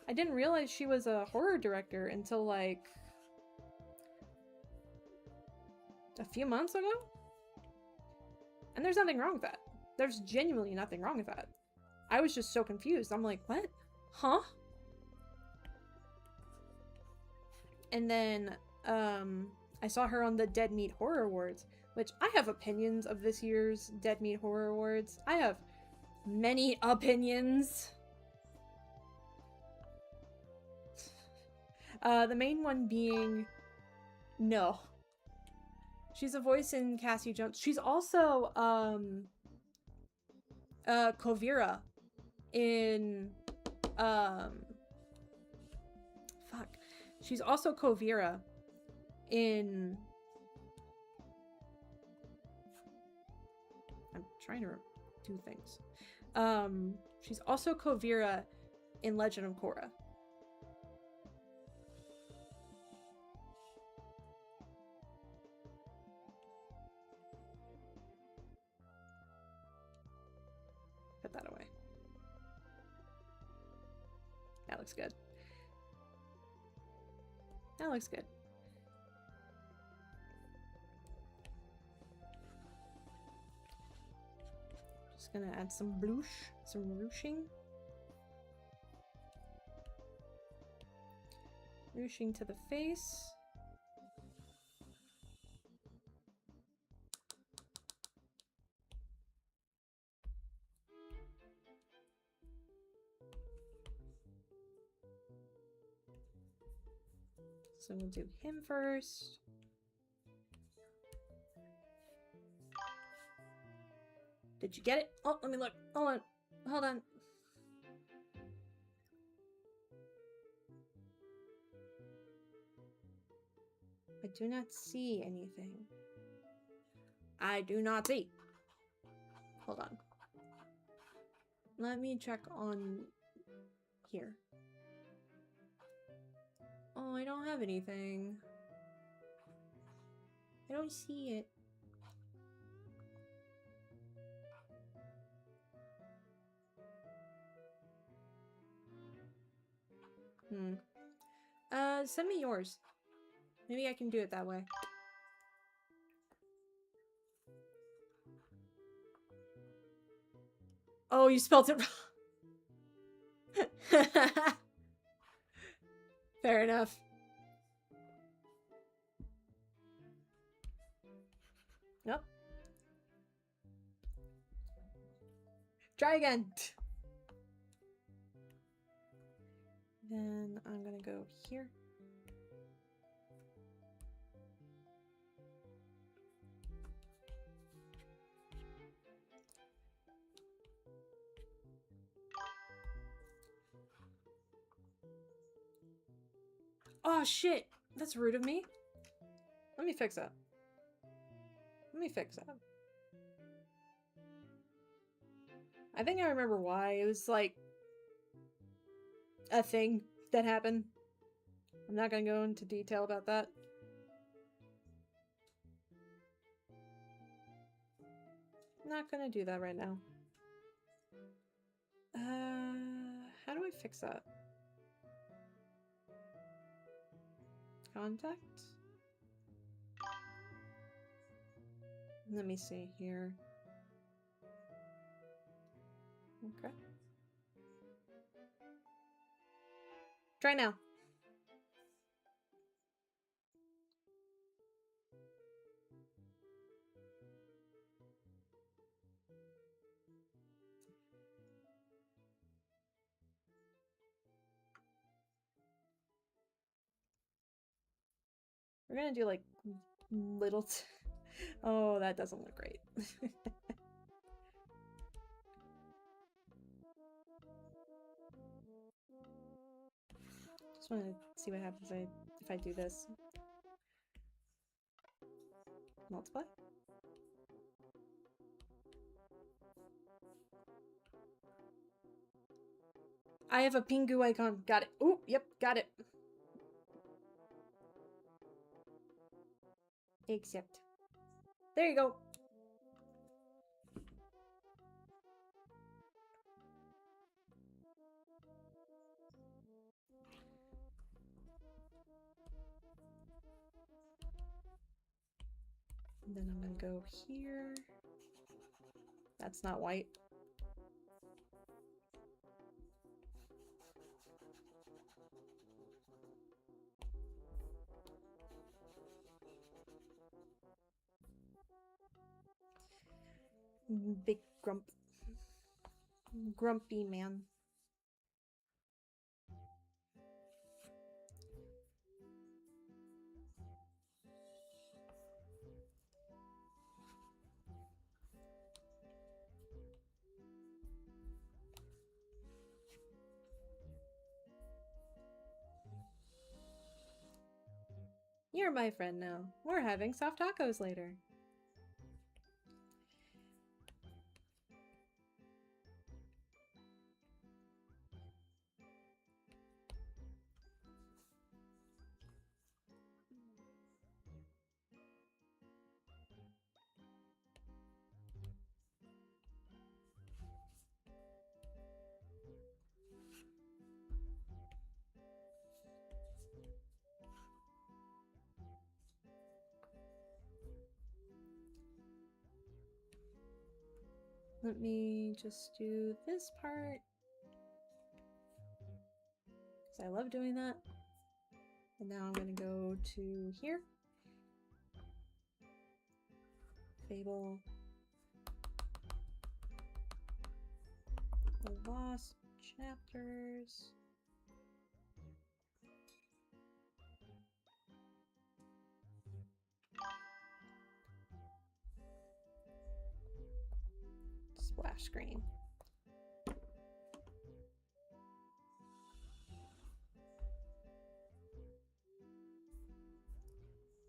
I didn't realize she was a horror director until like a few months ago? And there's nothing wrong with that. There's genuinely nothing wrong with that. I was just so confused. I'm like, what? Huh? And then, I saw her on the Dead Meat Horror Awards, which I have opinions of this year's Dead Meat Horror Awards. I have many opinions. The main one being, no. She's a voice in Cassie Jones. She's also, Kuvira in, fuck. She's also Kuvira in... I'm trying to do things. She's also Kuvira in Legend of Korra. Put that away. That looks good. That looks good. gonna add some blush, some ruching. Ruching to the face. So we'll do him first. Did you get it? Oh, let me look. Hold on. Hold on. I do not see anything. I do not see. Hold on. Let me check on here. Oh, I don't have anything. I don't see it. Send me yours. Maybe I can do it that way. Oh, you spelled it wrong. Fair enough. Nope. Try again. Then I'm gonna go here. Oh shit! That's rude of me. Let me fix that. Let me fix that. I think I remember why. It was like a thing that happened. I'm not gonna go into detail about that. I'm not gonna do that right now. How do I fix that? Contact? Let me see here. Okay. Try now. We're gonna do like little oh, that doesn't look great. Just wanna see what happens if I do this. Multiply? I have a Pingu icon. Got it. Oh, yep, got it. Accept. There you go. And then I'm gonna go here. That's not white. Big grumpy man. You're my friend now. We're having soft tacos later. Let me just do this part. Because I love doing that. And now I'm going to go to here. Fable. The Lost Chapters. Splash screen.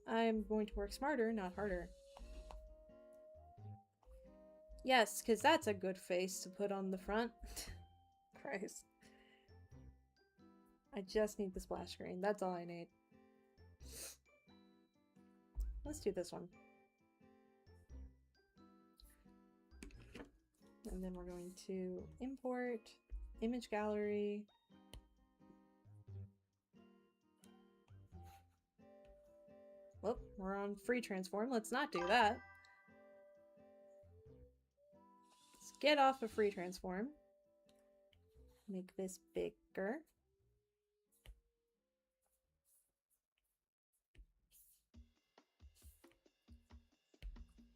I'm going to work smarter, not harder. Yes, because that's a good face to put on the front. Christ. I just need the splash screen. That's all I need. Let's do this one. And then we're going to import image gallery. Whoop, we're on free transform. Let's not do that. Let's get off of free transform. Make this bigger.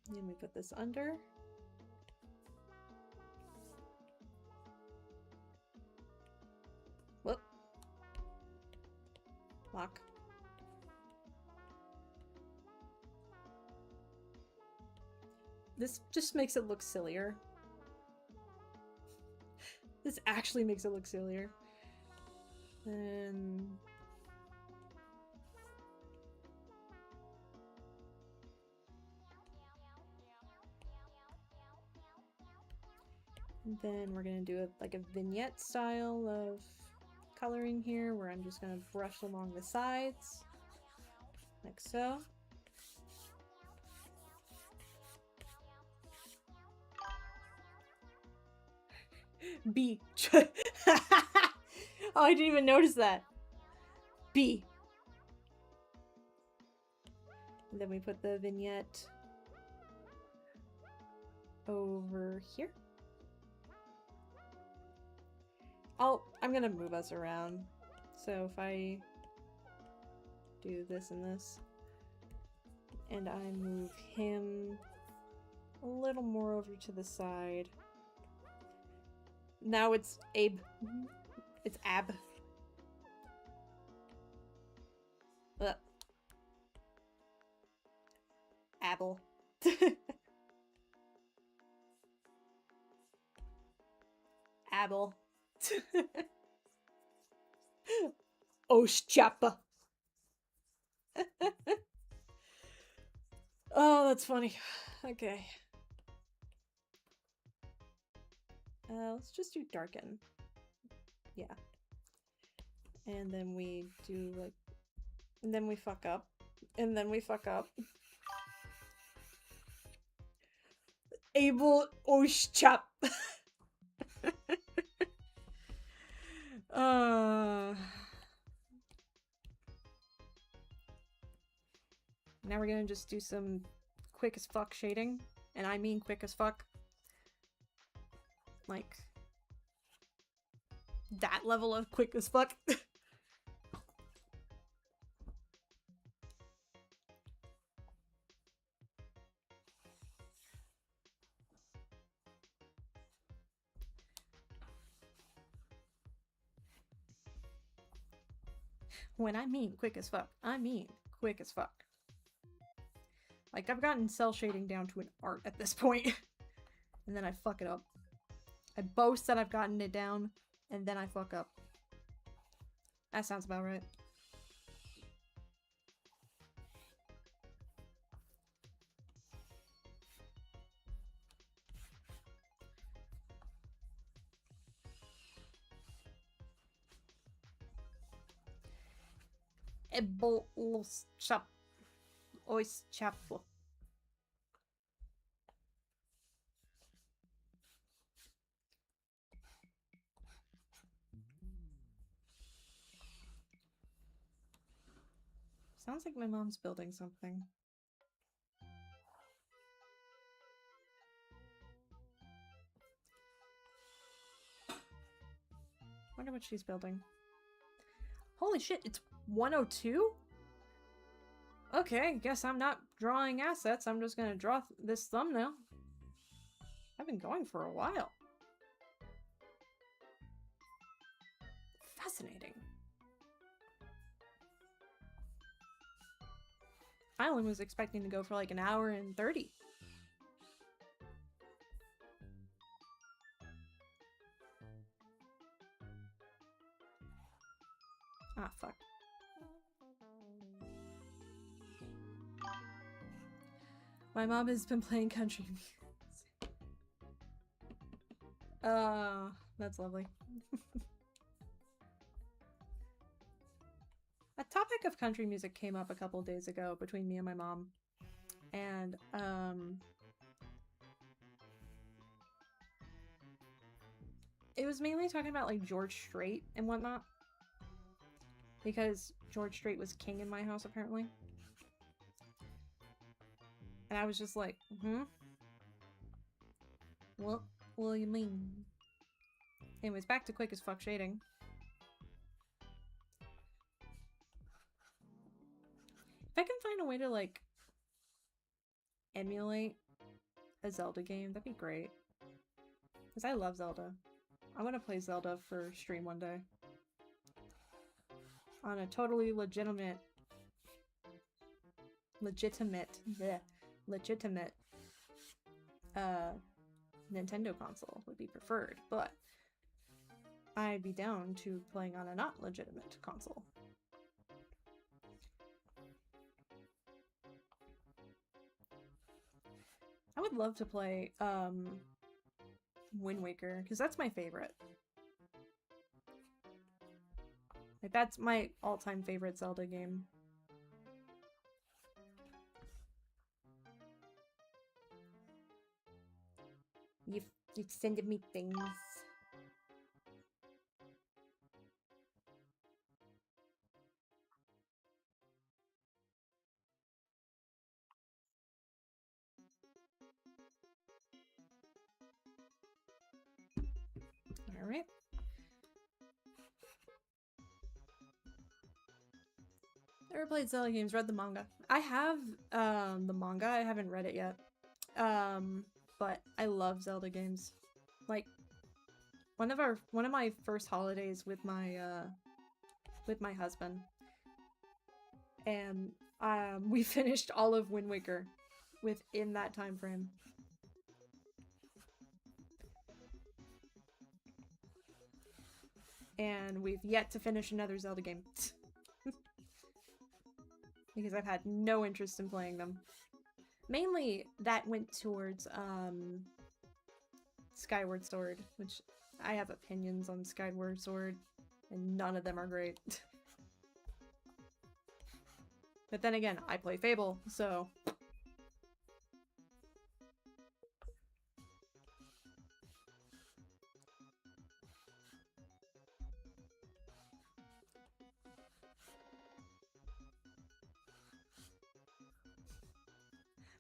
And we put this under. Whoop. Lock. This just makes it look sillier. This actually makes it look sillier. And then we're gonna do like a vignette style of coloring here, where I'm just gonna brush along the sides, like so. B. Oh, I didn't even notice that. B. And then we put the vignette over here. I'm gonna move us around. So if I do this and this, and I move him a little more over to the side. Now it's Abe. It's Ab. Abel. Abel. Oshchapa. Oh, that's funny. Okay. Let's just do darken. Yeah. And then we do like... And then we fuck up. And then we fuck up. Abel Oshchap. Now we're gonna just do some quick as fuck shading. And I mean quick as fuck. Like... that level of quick as fuck. When I mean quick as fuck, I mean quick as fuck. Like, I've gotten cell shading down to an art at this point. And then I fuck it up. I boast that I've gotten it down, and then I fuck up. That sounds about right. Ebolos chap. Ois chapel. Sounds like my mom's building something. what she's building. Holy shit, it's 102? Okay, guess I'm not drawing assets. I'm just gonna draw this thumbnail. I've been going for a while. Fascinating. I only was expecting to go for like an hour and 30. Ah, fuck. My mom has been playing country music. That's lovely. A topic of country music came up a couple days ago between me and my mom. And, it was mainly talking about, like, George Strait and whatnot. Because George Strait was king in my house, apparently. And I was just like, what do you mean? Anyways, back to quick as fuck shading. If I can find a way to, like, emulate a Zelda game, that'd be great. Because I love Zelda. I want to play Zelda for stream one day. On a totally legitimate Nintendo console would be preferred, but I'd be down to playing on a not legitimate console. I would love to play Wind Waker, because that's my favorite. Like, that's my all-time favorite Zelda game. You've sent me things. Alright. Never played Zelda games, read the manga. I have the manga, I haven't read it yet. But I love Zelda games. Like, one of my first holidays with my husband, and we finished all of Wind Waker within that time frame. And we've yet to finish another Zelda game. Because I've had no interest in playing them. Mainly, that went towards, Skyward Sword, which I have opinions on Skyward Sword, and none of them are great. But then again, I play Fable, so...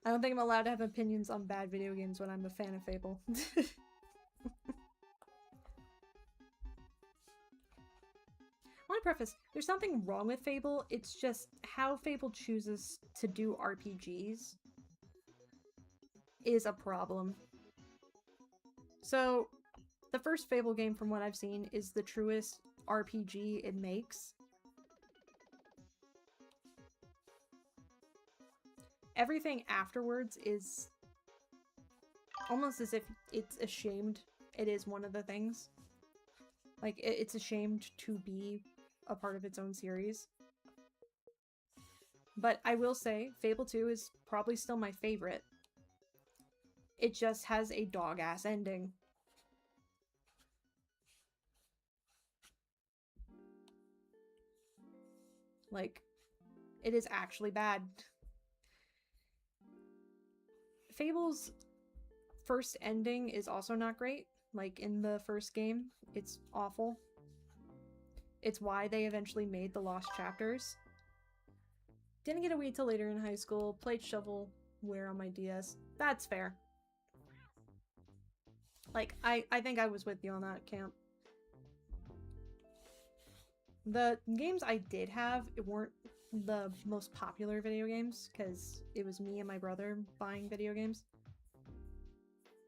I don't think I'm allowed to have opinions on bad video games when I'm a fan of Fable. I want to preface, there's nothing wrong with Fable, it's just how Fable chooses to do RPGs is a problem. So, the first Fable game, from what I've seen, is the truest RPG it makes. Everything afterwards is almost as if it's ashamed it is one of the things. Like, it's ashamed to be a part of its own series. But I will say, Fable 2 is probably still my favorite. It just has a dog-ass ending. Like, it is actually bad. Fable's first ending is also not great. Like, in the first game, it's awful. It's why they eventually made the Lost Chapters. Didn't get to wait till later in high school. Played shovelware on my DS. That's fair. Like, I think I was with you on that, Camp. The games I did have, it weren't the most popular video games, because it was me and my brother buying video games.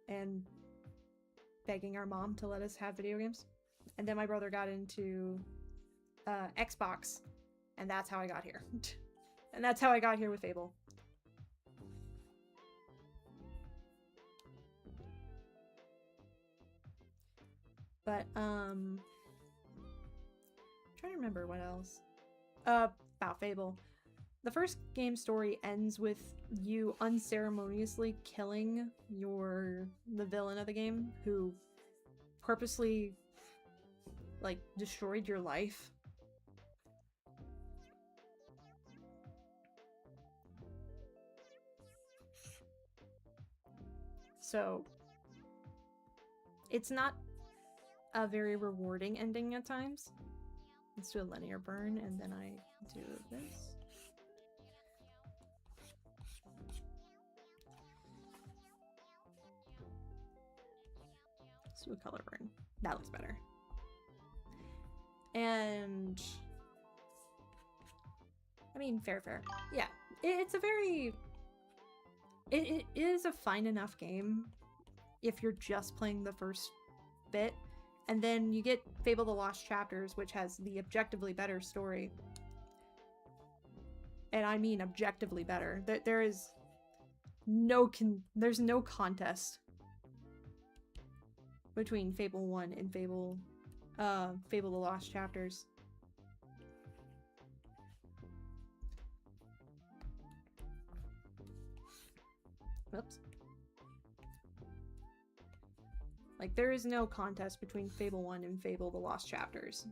And begging our mom to let us have video games. And then my brother got into Xbox, and that's how I got here. And that's how I got here with Fable. But, I'm trying to remember what else. About Fable. The first game story ends with you unceremoniously killing the villain of the game, who purposely, like, destroyed your life. So, it's not a very rewarding ending at times. Let's do a linear burn, and then I do this. Let's do a color burn. That looks better. And I mean, fair. Yeah, it's a very... It is a fine enough game if you're just playing the first bit. And then you get Fable: The Lost Chapters, which has the objectively better story. And I mean objectively better. There's no contest between Fable 1 and Fable The Lost Chapters. Oops. Like, there is no contest between Fable 1 and Fable The Lost Chapters.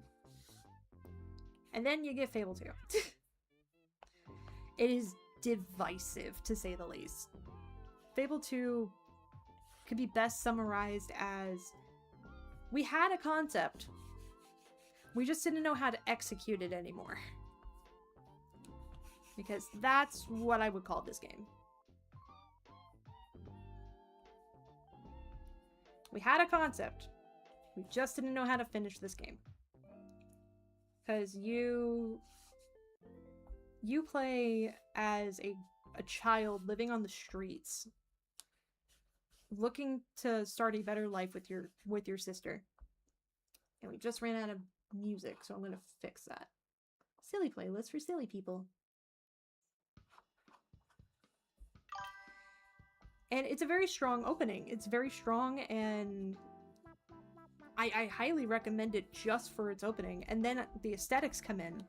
And then you get Fable 2. It is divisive, to say the least. Fable 2 could be best summarized as, we had a concept, we just didn't know how to execute it anymore. Because that's what I would call this game. We had a concept, we just didn't know how to finish this game. Because you play as a child living on the streets, looking to start a better life with your sister. And we just ran out of music, so I'm gonna fix that. Silly playlist for silly people. And it's a very strong opening. It's very strong, and I highly recommend it just for its opening. And then the aesthetics come in.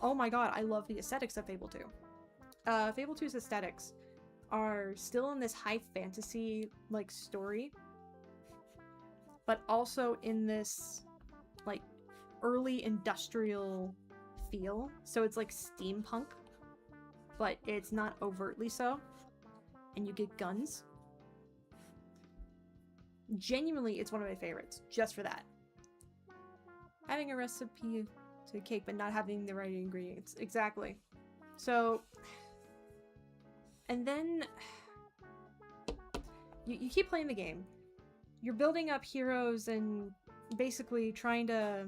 Oh my god, I love the aesthetics of Fable 2. Fable 2's aesthetics are still in this high fantasy, like, story, but also in this, like, early industrial feel. So it's like steampunk, but it's not overtly so. And you get guns. Genuinely, it's one of my favorites, just for that. Having a recipe to cake, but not having the right ingredients. Exactly. So, and then you keep playing the game. You're building up heroes and basically trying to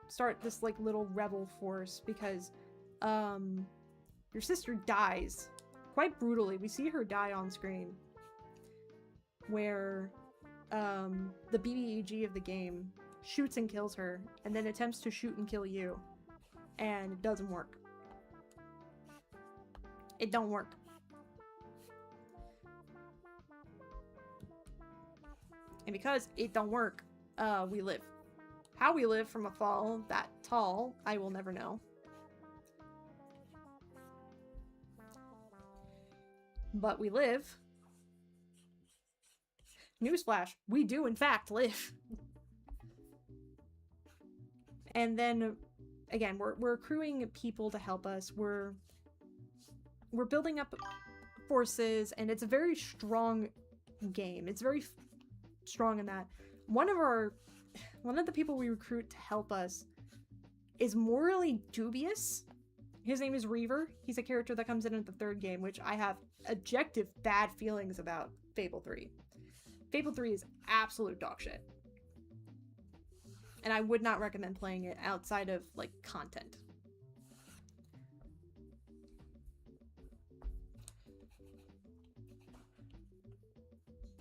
start this, like, little rebel force because your sister dies quite brutally. We see her die on screen, where the BBEG of the game shoots and kills her, and then attempts to shoot and kill you, and it doesn't work. It don't work. And because it don't work, we live. How we live from a fall that tall, I will never know. But we live. Newsflash, we do in fact live. And then, again, we're accruing people to help us. We're building up forces, and it's a very strong game. It's very strong in that one of the people we recruit to help us is morally dubious. His name is Reaver. He's a character that comes in at the third game, which I have objective bad feelings about Fable 3. Fable 3 is absolute dog shit. and I would not recommend playing it outside of, like, content.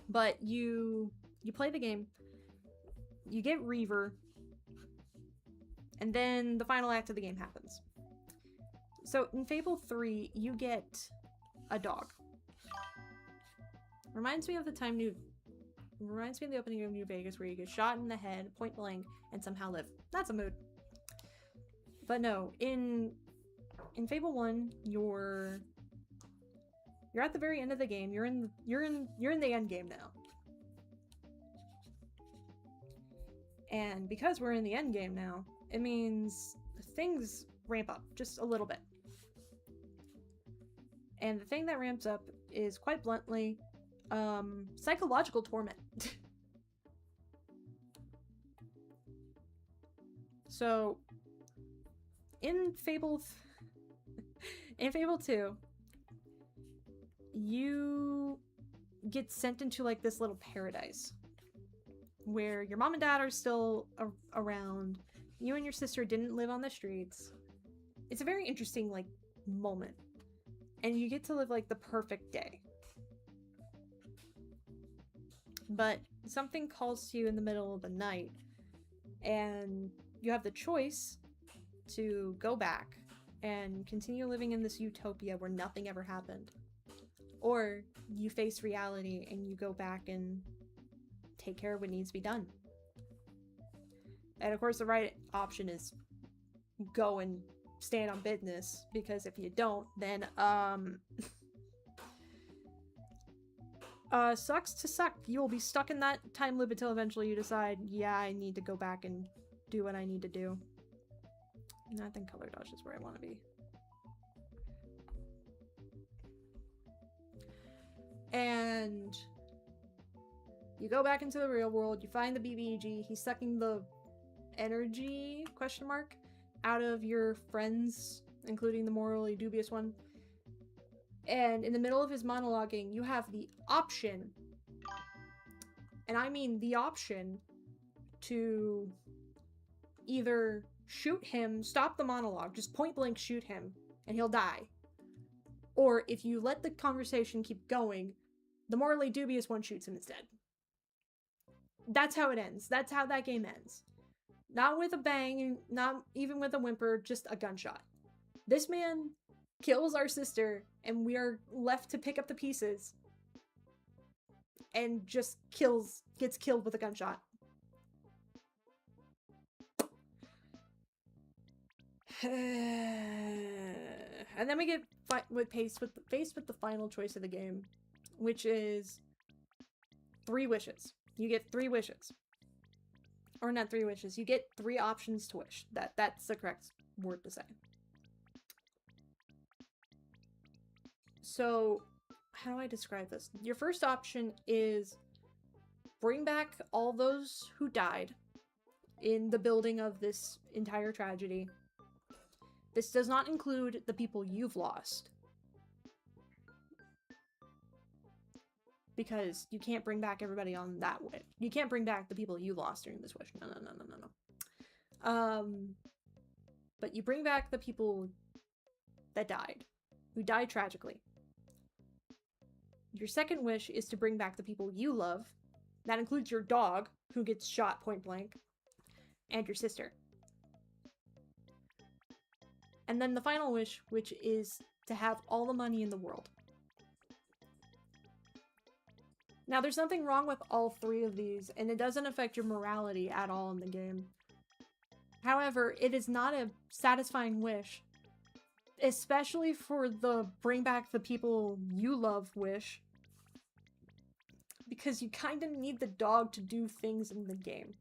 But you play the game, you get Reaver, and then the final act of the game happens. So in Fable 3, you get a dog. Reminds me of the opening of New Vegas where you get shot in the head, point blank, and somehow live. That's a mood. But no, in Fable 1, you're at the very end of the game. You're in the end game now. And because we're in the end game now, it means things ramp up just a little bit. And the thing that ramps up is, quite bluntly, psychological torment. So, in Fable 2, you get sent into, like, this little paradise where your mom and dad are still around. You and your sister didn't live on the streets. It's a very interesting, like, moment. And you get to live, like, the perfect day. But something calls to you in the middle of the night, and you have the choice to go back and continue living in this utopia where nothing ever happened. Or you face reality and you go back and take care of what needs to be done. And of course the right option is go and stand on business, because if you don't, then sucks to suck. You will be stuck in that time loop until eventually you decide, yeah, I need to go back and do what I need to do. And I think Color Dodge is where I want to be. And you go back into the real world, you find the BBEG, he's sucking the energy, question mark, out of your friends, including the morally dubious one. And in the middle of his monologuing, you have the option, and I mean the option, to either shoot him, stop the monologue, just point blank shoot him, and he'll die. Or if you let the conversation keep going, the morally dubious one shoots him instead. That's how it ends. That's how that game ends. Not with a bang, not even with a whimper, just a gunshot. This man kills our sister, and we are left to pick up the pieces. And just gets killed with a gunshot. And then we get faced with the final choice of the game, which is 3 wishes. You get 3 wishes. Or not 3 wishes. You get 3 options to wish. That's the correct word to say. So, how do I describe this? Your first option is bring back all those who died in the building of this entire tragedy. This does not include the people you've lost. Because you can't bring back everybody on that wish. You can't bring back the people you lost during this wish. No. But you bring back the people that died. Who died tragically. Your second wish is to bring back the people you love. That includes your dog, who gets shot point blank. And your sister. And then the final wish, which is to have all the money in the world. Now, there's nothing wrong with all 3 of these, and it doesn't affect your morality at all in the game. However, it is not a satisfying wish, especially for the bring back the people you love wish, because you kind of need the dog to do things in the game.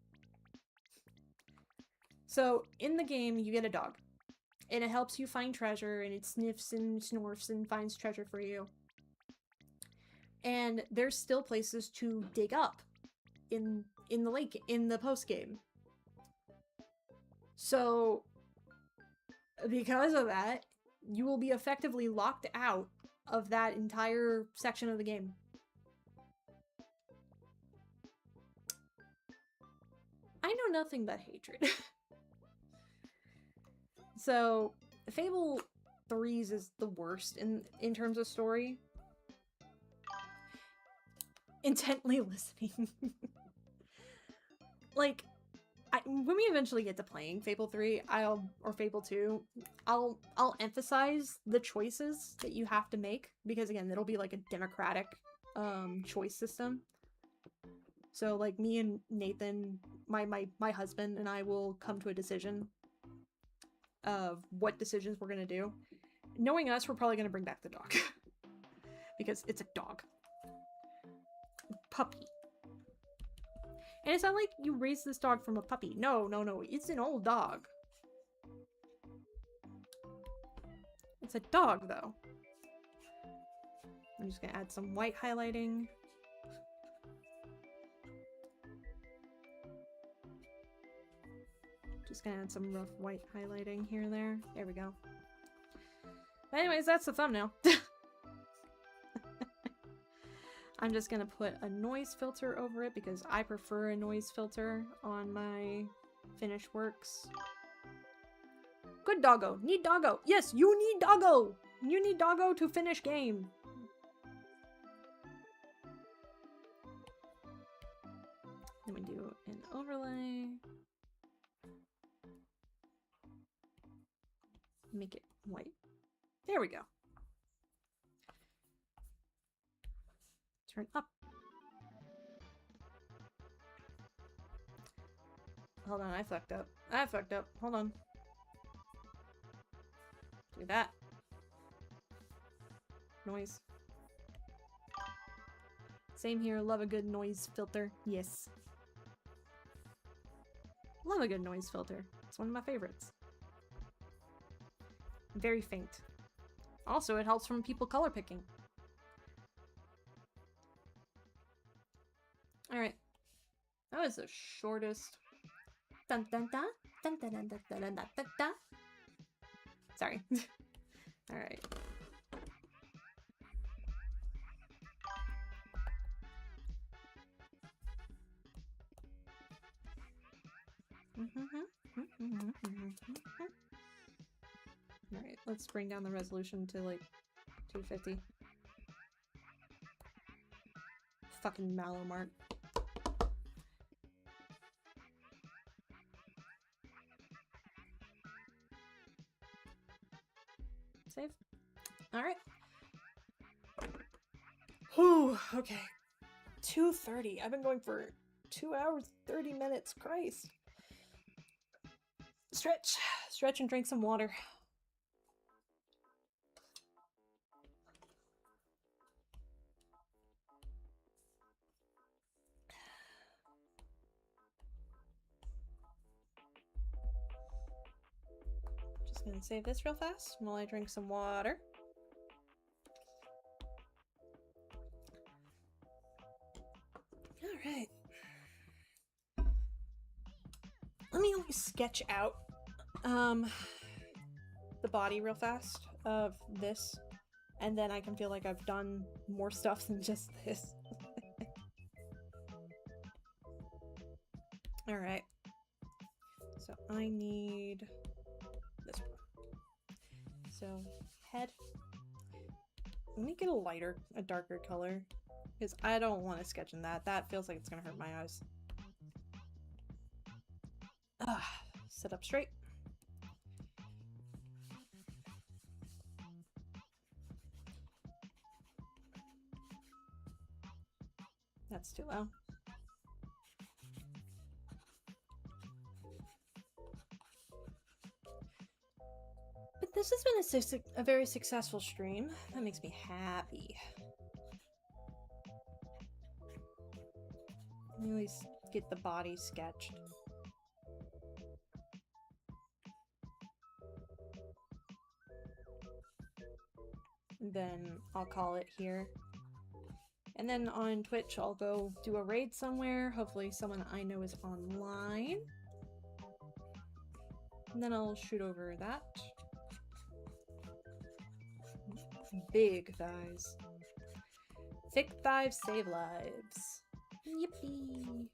So, in the game, you get a dog. And it helps you find treasure, and it sniffs and snorfs and finds treasure for you. And there's still places to dig up in the lake, in the post-game. So, because of that, you will be effectively locked out of that entire section of the game. I know nothing but hatred. So, Fable 3's is the worst in terms of story. Intently listening. Like, when we eventually get to playing Fable 3, or Fable 2, I'll emphasize the choices that you have to make, because again, it'll be like a democratic choice system. So like me and Nathan, my husband and I will come to a decision of what decisions we're gonna do. Knowing us, we're probably gonna bring back the dog. Because it's a dog. Puppy. And it's not like you raise this dog from a puppy. No, no, no. It's an old dog. It's a dog, though. I'm just gonna add some white highlighting. Just gonna add some rough white highlighting here and there. There we go. But anyways, that's the thumbnail. I'm just gonna put a noise filter over it because I prefer a noise filter on my finished works. Good doggo. Need doggo. Yes, you need doggo. You need doggo to finish game. Then we do an overlay. Make it white. There we go. Turn up. Hold on, I fucked up. I fucked up. Hold on. Do that. Noise. Same here. Love a good noise filter. Yes. Love a good noise filter. It's one of my favorites. Very faint. Also, it helps from people color picking. Alright. That was the shortest. Dun dun dun. Dun dun dun dun dun dun dun dun dun. Sorry. Alright. Alright, let's bring down the resolution to like 250. Fucking Malomart. Save. Alright. Whew, okay. 2:30. I've been going for 2 hours, 30 minutes. Christ. Stretch. Stretch and drink some water. Just gonna save this real fast while I drink some water. Alright. Let me sketch out the body real fast of this, and then I can feel like I've done more stuff than just this. Alright. So I need this one. So head. Let me get a darker color, because I don't want to sketch in that. That feels like it's gonna hurt my eyes. Sit up straight. That's too low. But this has been a very successful stream. That makes me happy. At least get the body sketched. Then I'll call it here. And then on Twitch, I'll go do a raid somewhere. Hopefully someone I know is online. And then I'll shoot over that. Big thighs. Thick thighs save lives. Yippee.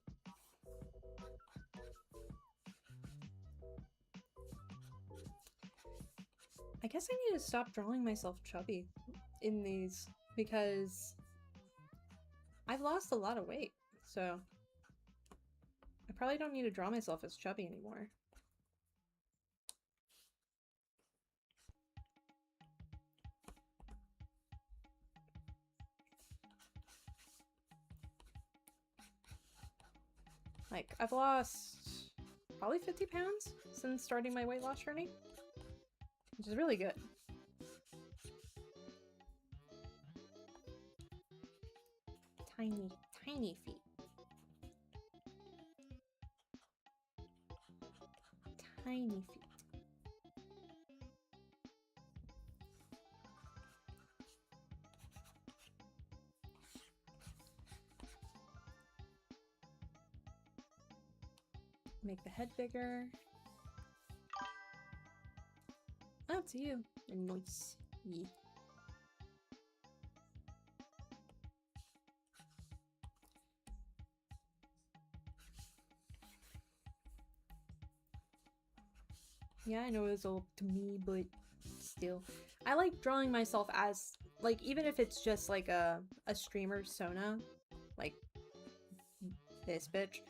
I guess I need to stop drawing myself chubby in these because I've lost a lot of weight, so I probably don't need to draw myself as chubby anymore. Like, I've lost probably 50 pounds since starting my weight loss journey, which is really good. Tiny, tiny feet. Tiny feet. Make the head bigger. Up to you. Nice. Yeah. Yeah, I know it was old to me, but still. I like drawing myself as, like, even if it's just like a streamer Sona, like this bitch,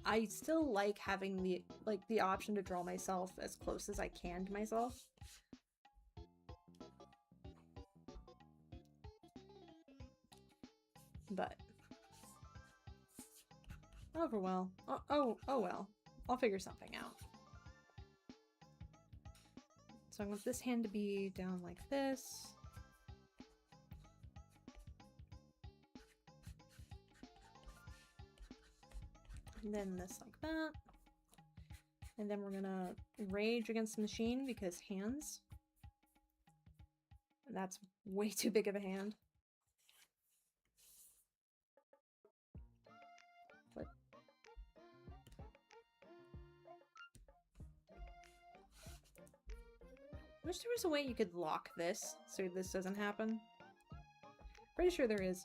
I still like having the option to draw myself as close as I can to myself. But oh well. Oh well. I'll figure something out. So I want this hand to be down like this. And then this like that. And then we're gonna rage against the machine because hands. That's way too big of a hand. But I wish there was a way you could lock this so this doesn't happen. Pretty sure there is.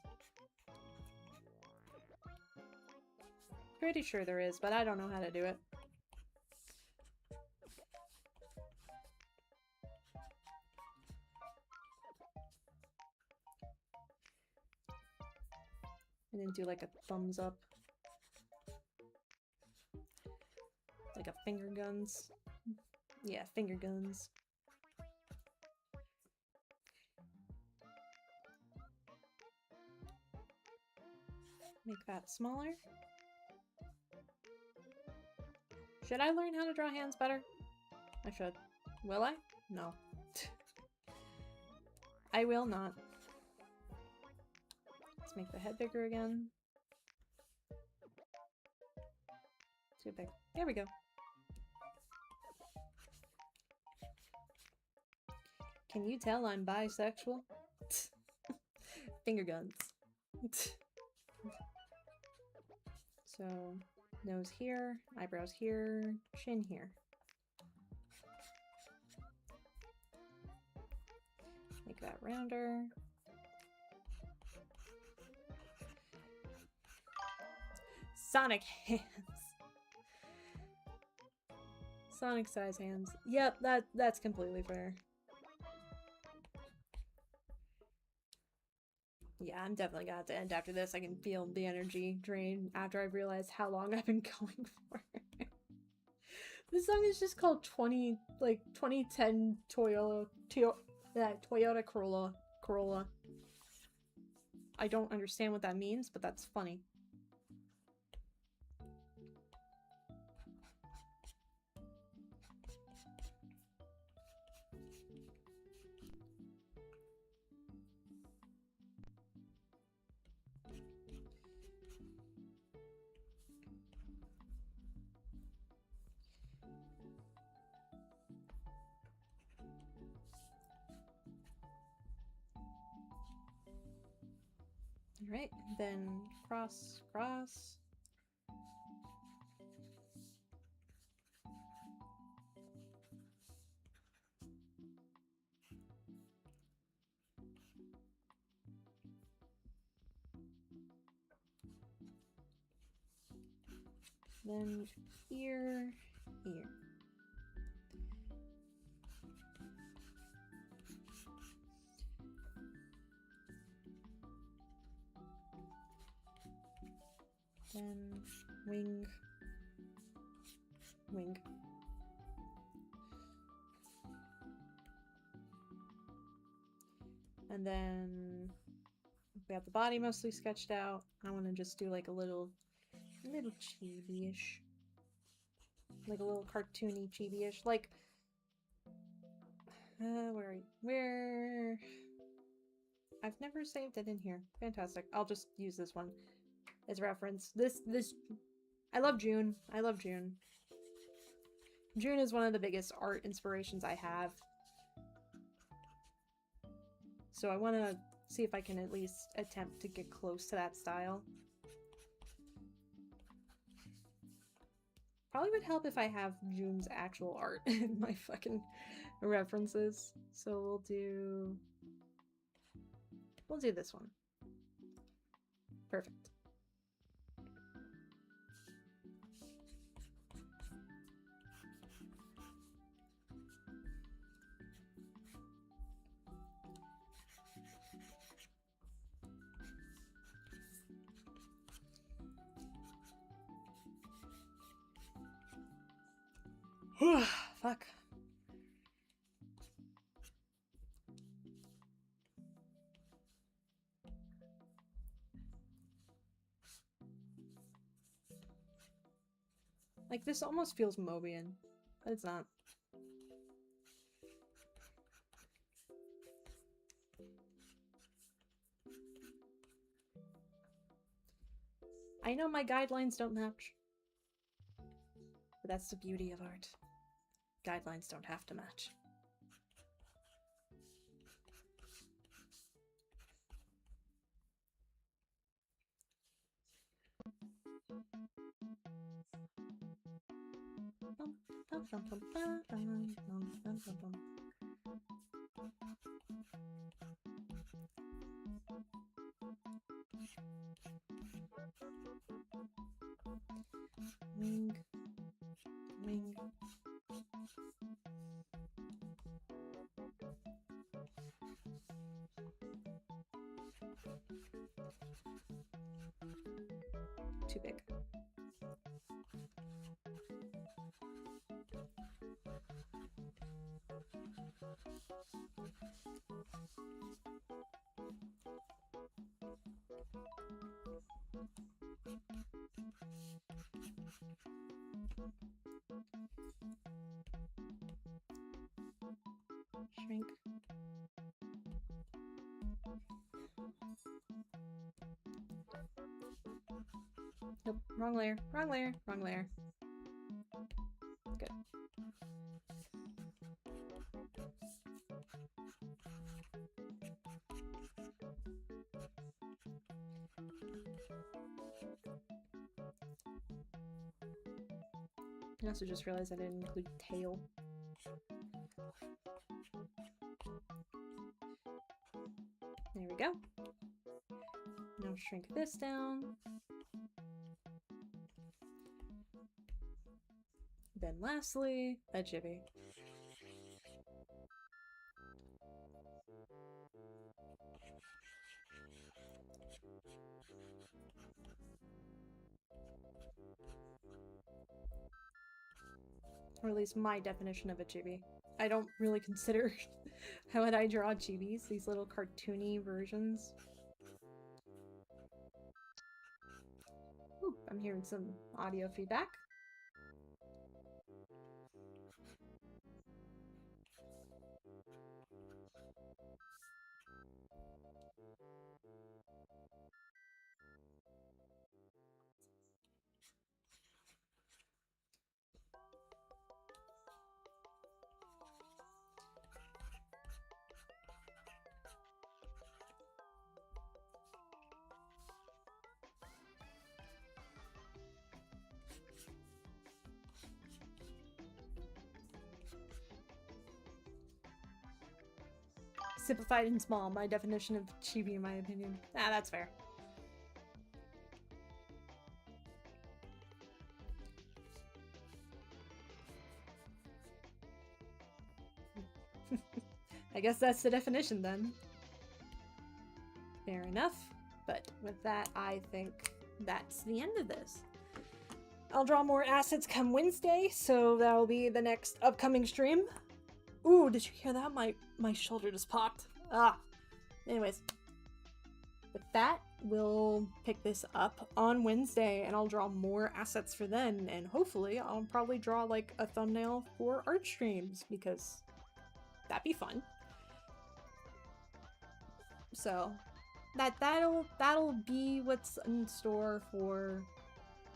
Pretty sure there is, but I don't know how to do it. And then do like a thumbs up. Like a finger guns. Yeah, finger guns. Make that smaller. Should I learn how to draw hands better? I should. Will I? No. I will not. Let's make the head bigger again. Too big. There we go. Can you tell I'm bisexual? Finger guns. So, nose here, eyebrows here, chin here. Make that rounder. Sonic hands. Sonic size hands. Yep, that's completely fair. Yeah, I'm definitely gonna have to end after this. I can feel the energy drain after I realize how long I've been going for. This song is just called 2010 Toyota Corolla. I don't understand what that means, but that's funny. Alright, then cross, cross. Then ear, ear. Then wing. Wing. And then we have the body mostly sketched out. I want to just do like a little chibi-ish. Like a little cartoony chibi-ish. Like, where? I've never saved it in here. Fantastic. I'll just use this one as reference. I love June. I love June. June is one of the biggest art inspirations I have. So I want to see if I can at least attempt to get close to that style. Probably would help if I have June's actual art in my fucking references. So we'll do this one. Perfect. Fuck. Like, this almost feels Mobian, but it's not. I know my guidelines don't match. But that's the beauty of art. Guidelines don't have to match. Wing. Wing. Too big. Shrink. Nope, wrong layer, wrong layer, wrong layer. Good. I also just realized I didn't include tail. There we go. Now shrink this down. Then lastly, a chibi. Or at least my definition of a chibi. I don't really consider how would I draw chibis, these little cartoony versions. Ooh, I'm hearing some audio feedback. Simplified and small, my definition of chibi in my opinion. Ah, that's fair. I guess that's the definition then. Fair enough. But with that, I think that's the end of this. I'll draw more assets come Wednesday, so that'll be the next upcoming stream. Ooh, did you hear that? My shoulder just popped. Ah. Anyways, with that, we'll pick this up on Wednesday, and I'll draw more assets for then, and hopefully I'll probably draw like a thumbnail for art streams, because that'd be fun. So that'll be what's in store for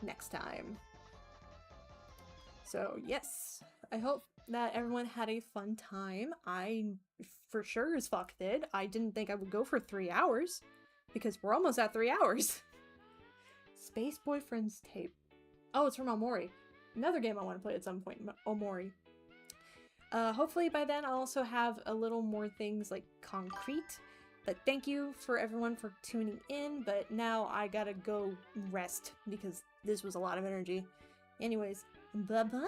next time. So yes, I hope that everyone had a fun time. I for sure as fuck did. I didn't think I would go for 3 hours, because we're almost at 3 hours. Space Boyfriend's Tape. Oh, it's from Omori. Another game I want to play at some point, Omori. Hopefully by then I'll also have a little more things like concrete. But thank you for everyone for tuning in, but now I gotta go rest because this was a lot of energy. Anyways, bye-bye!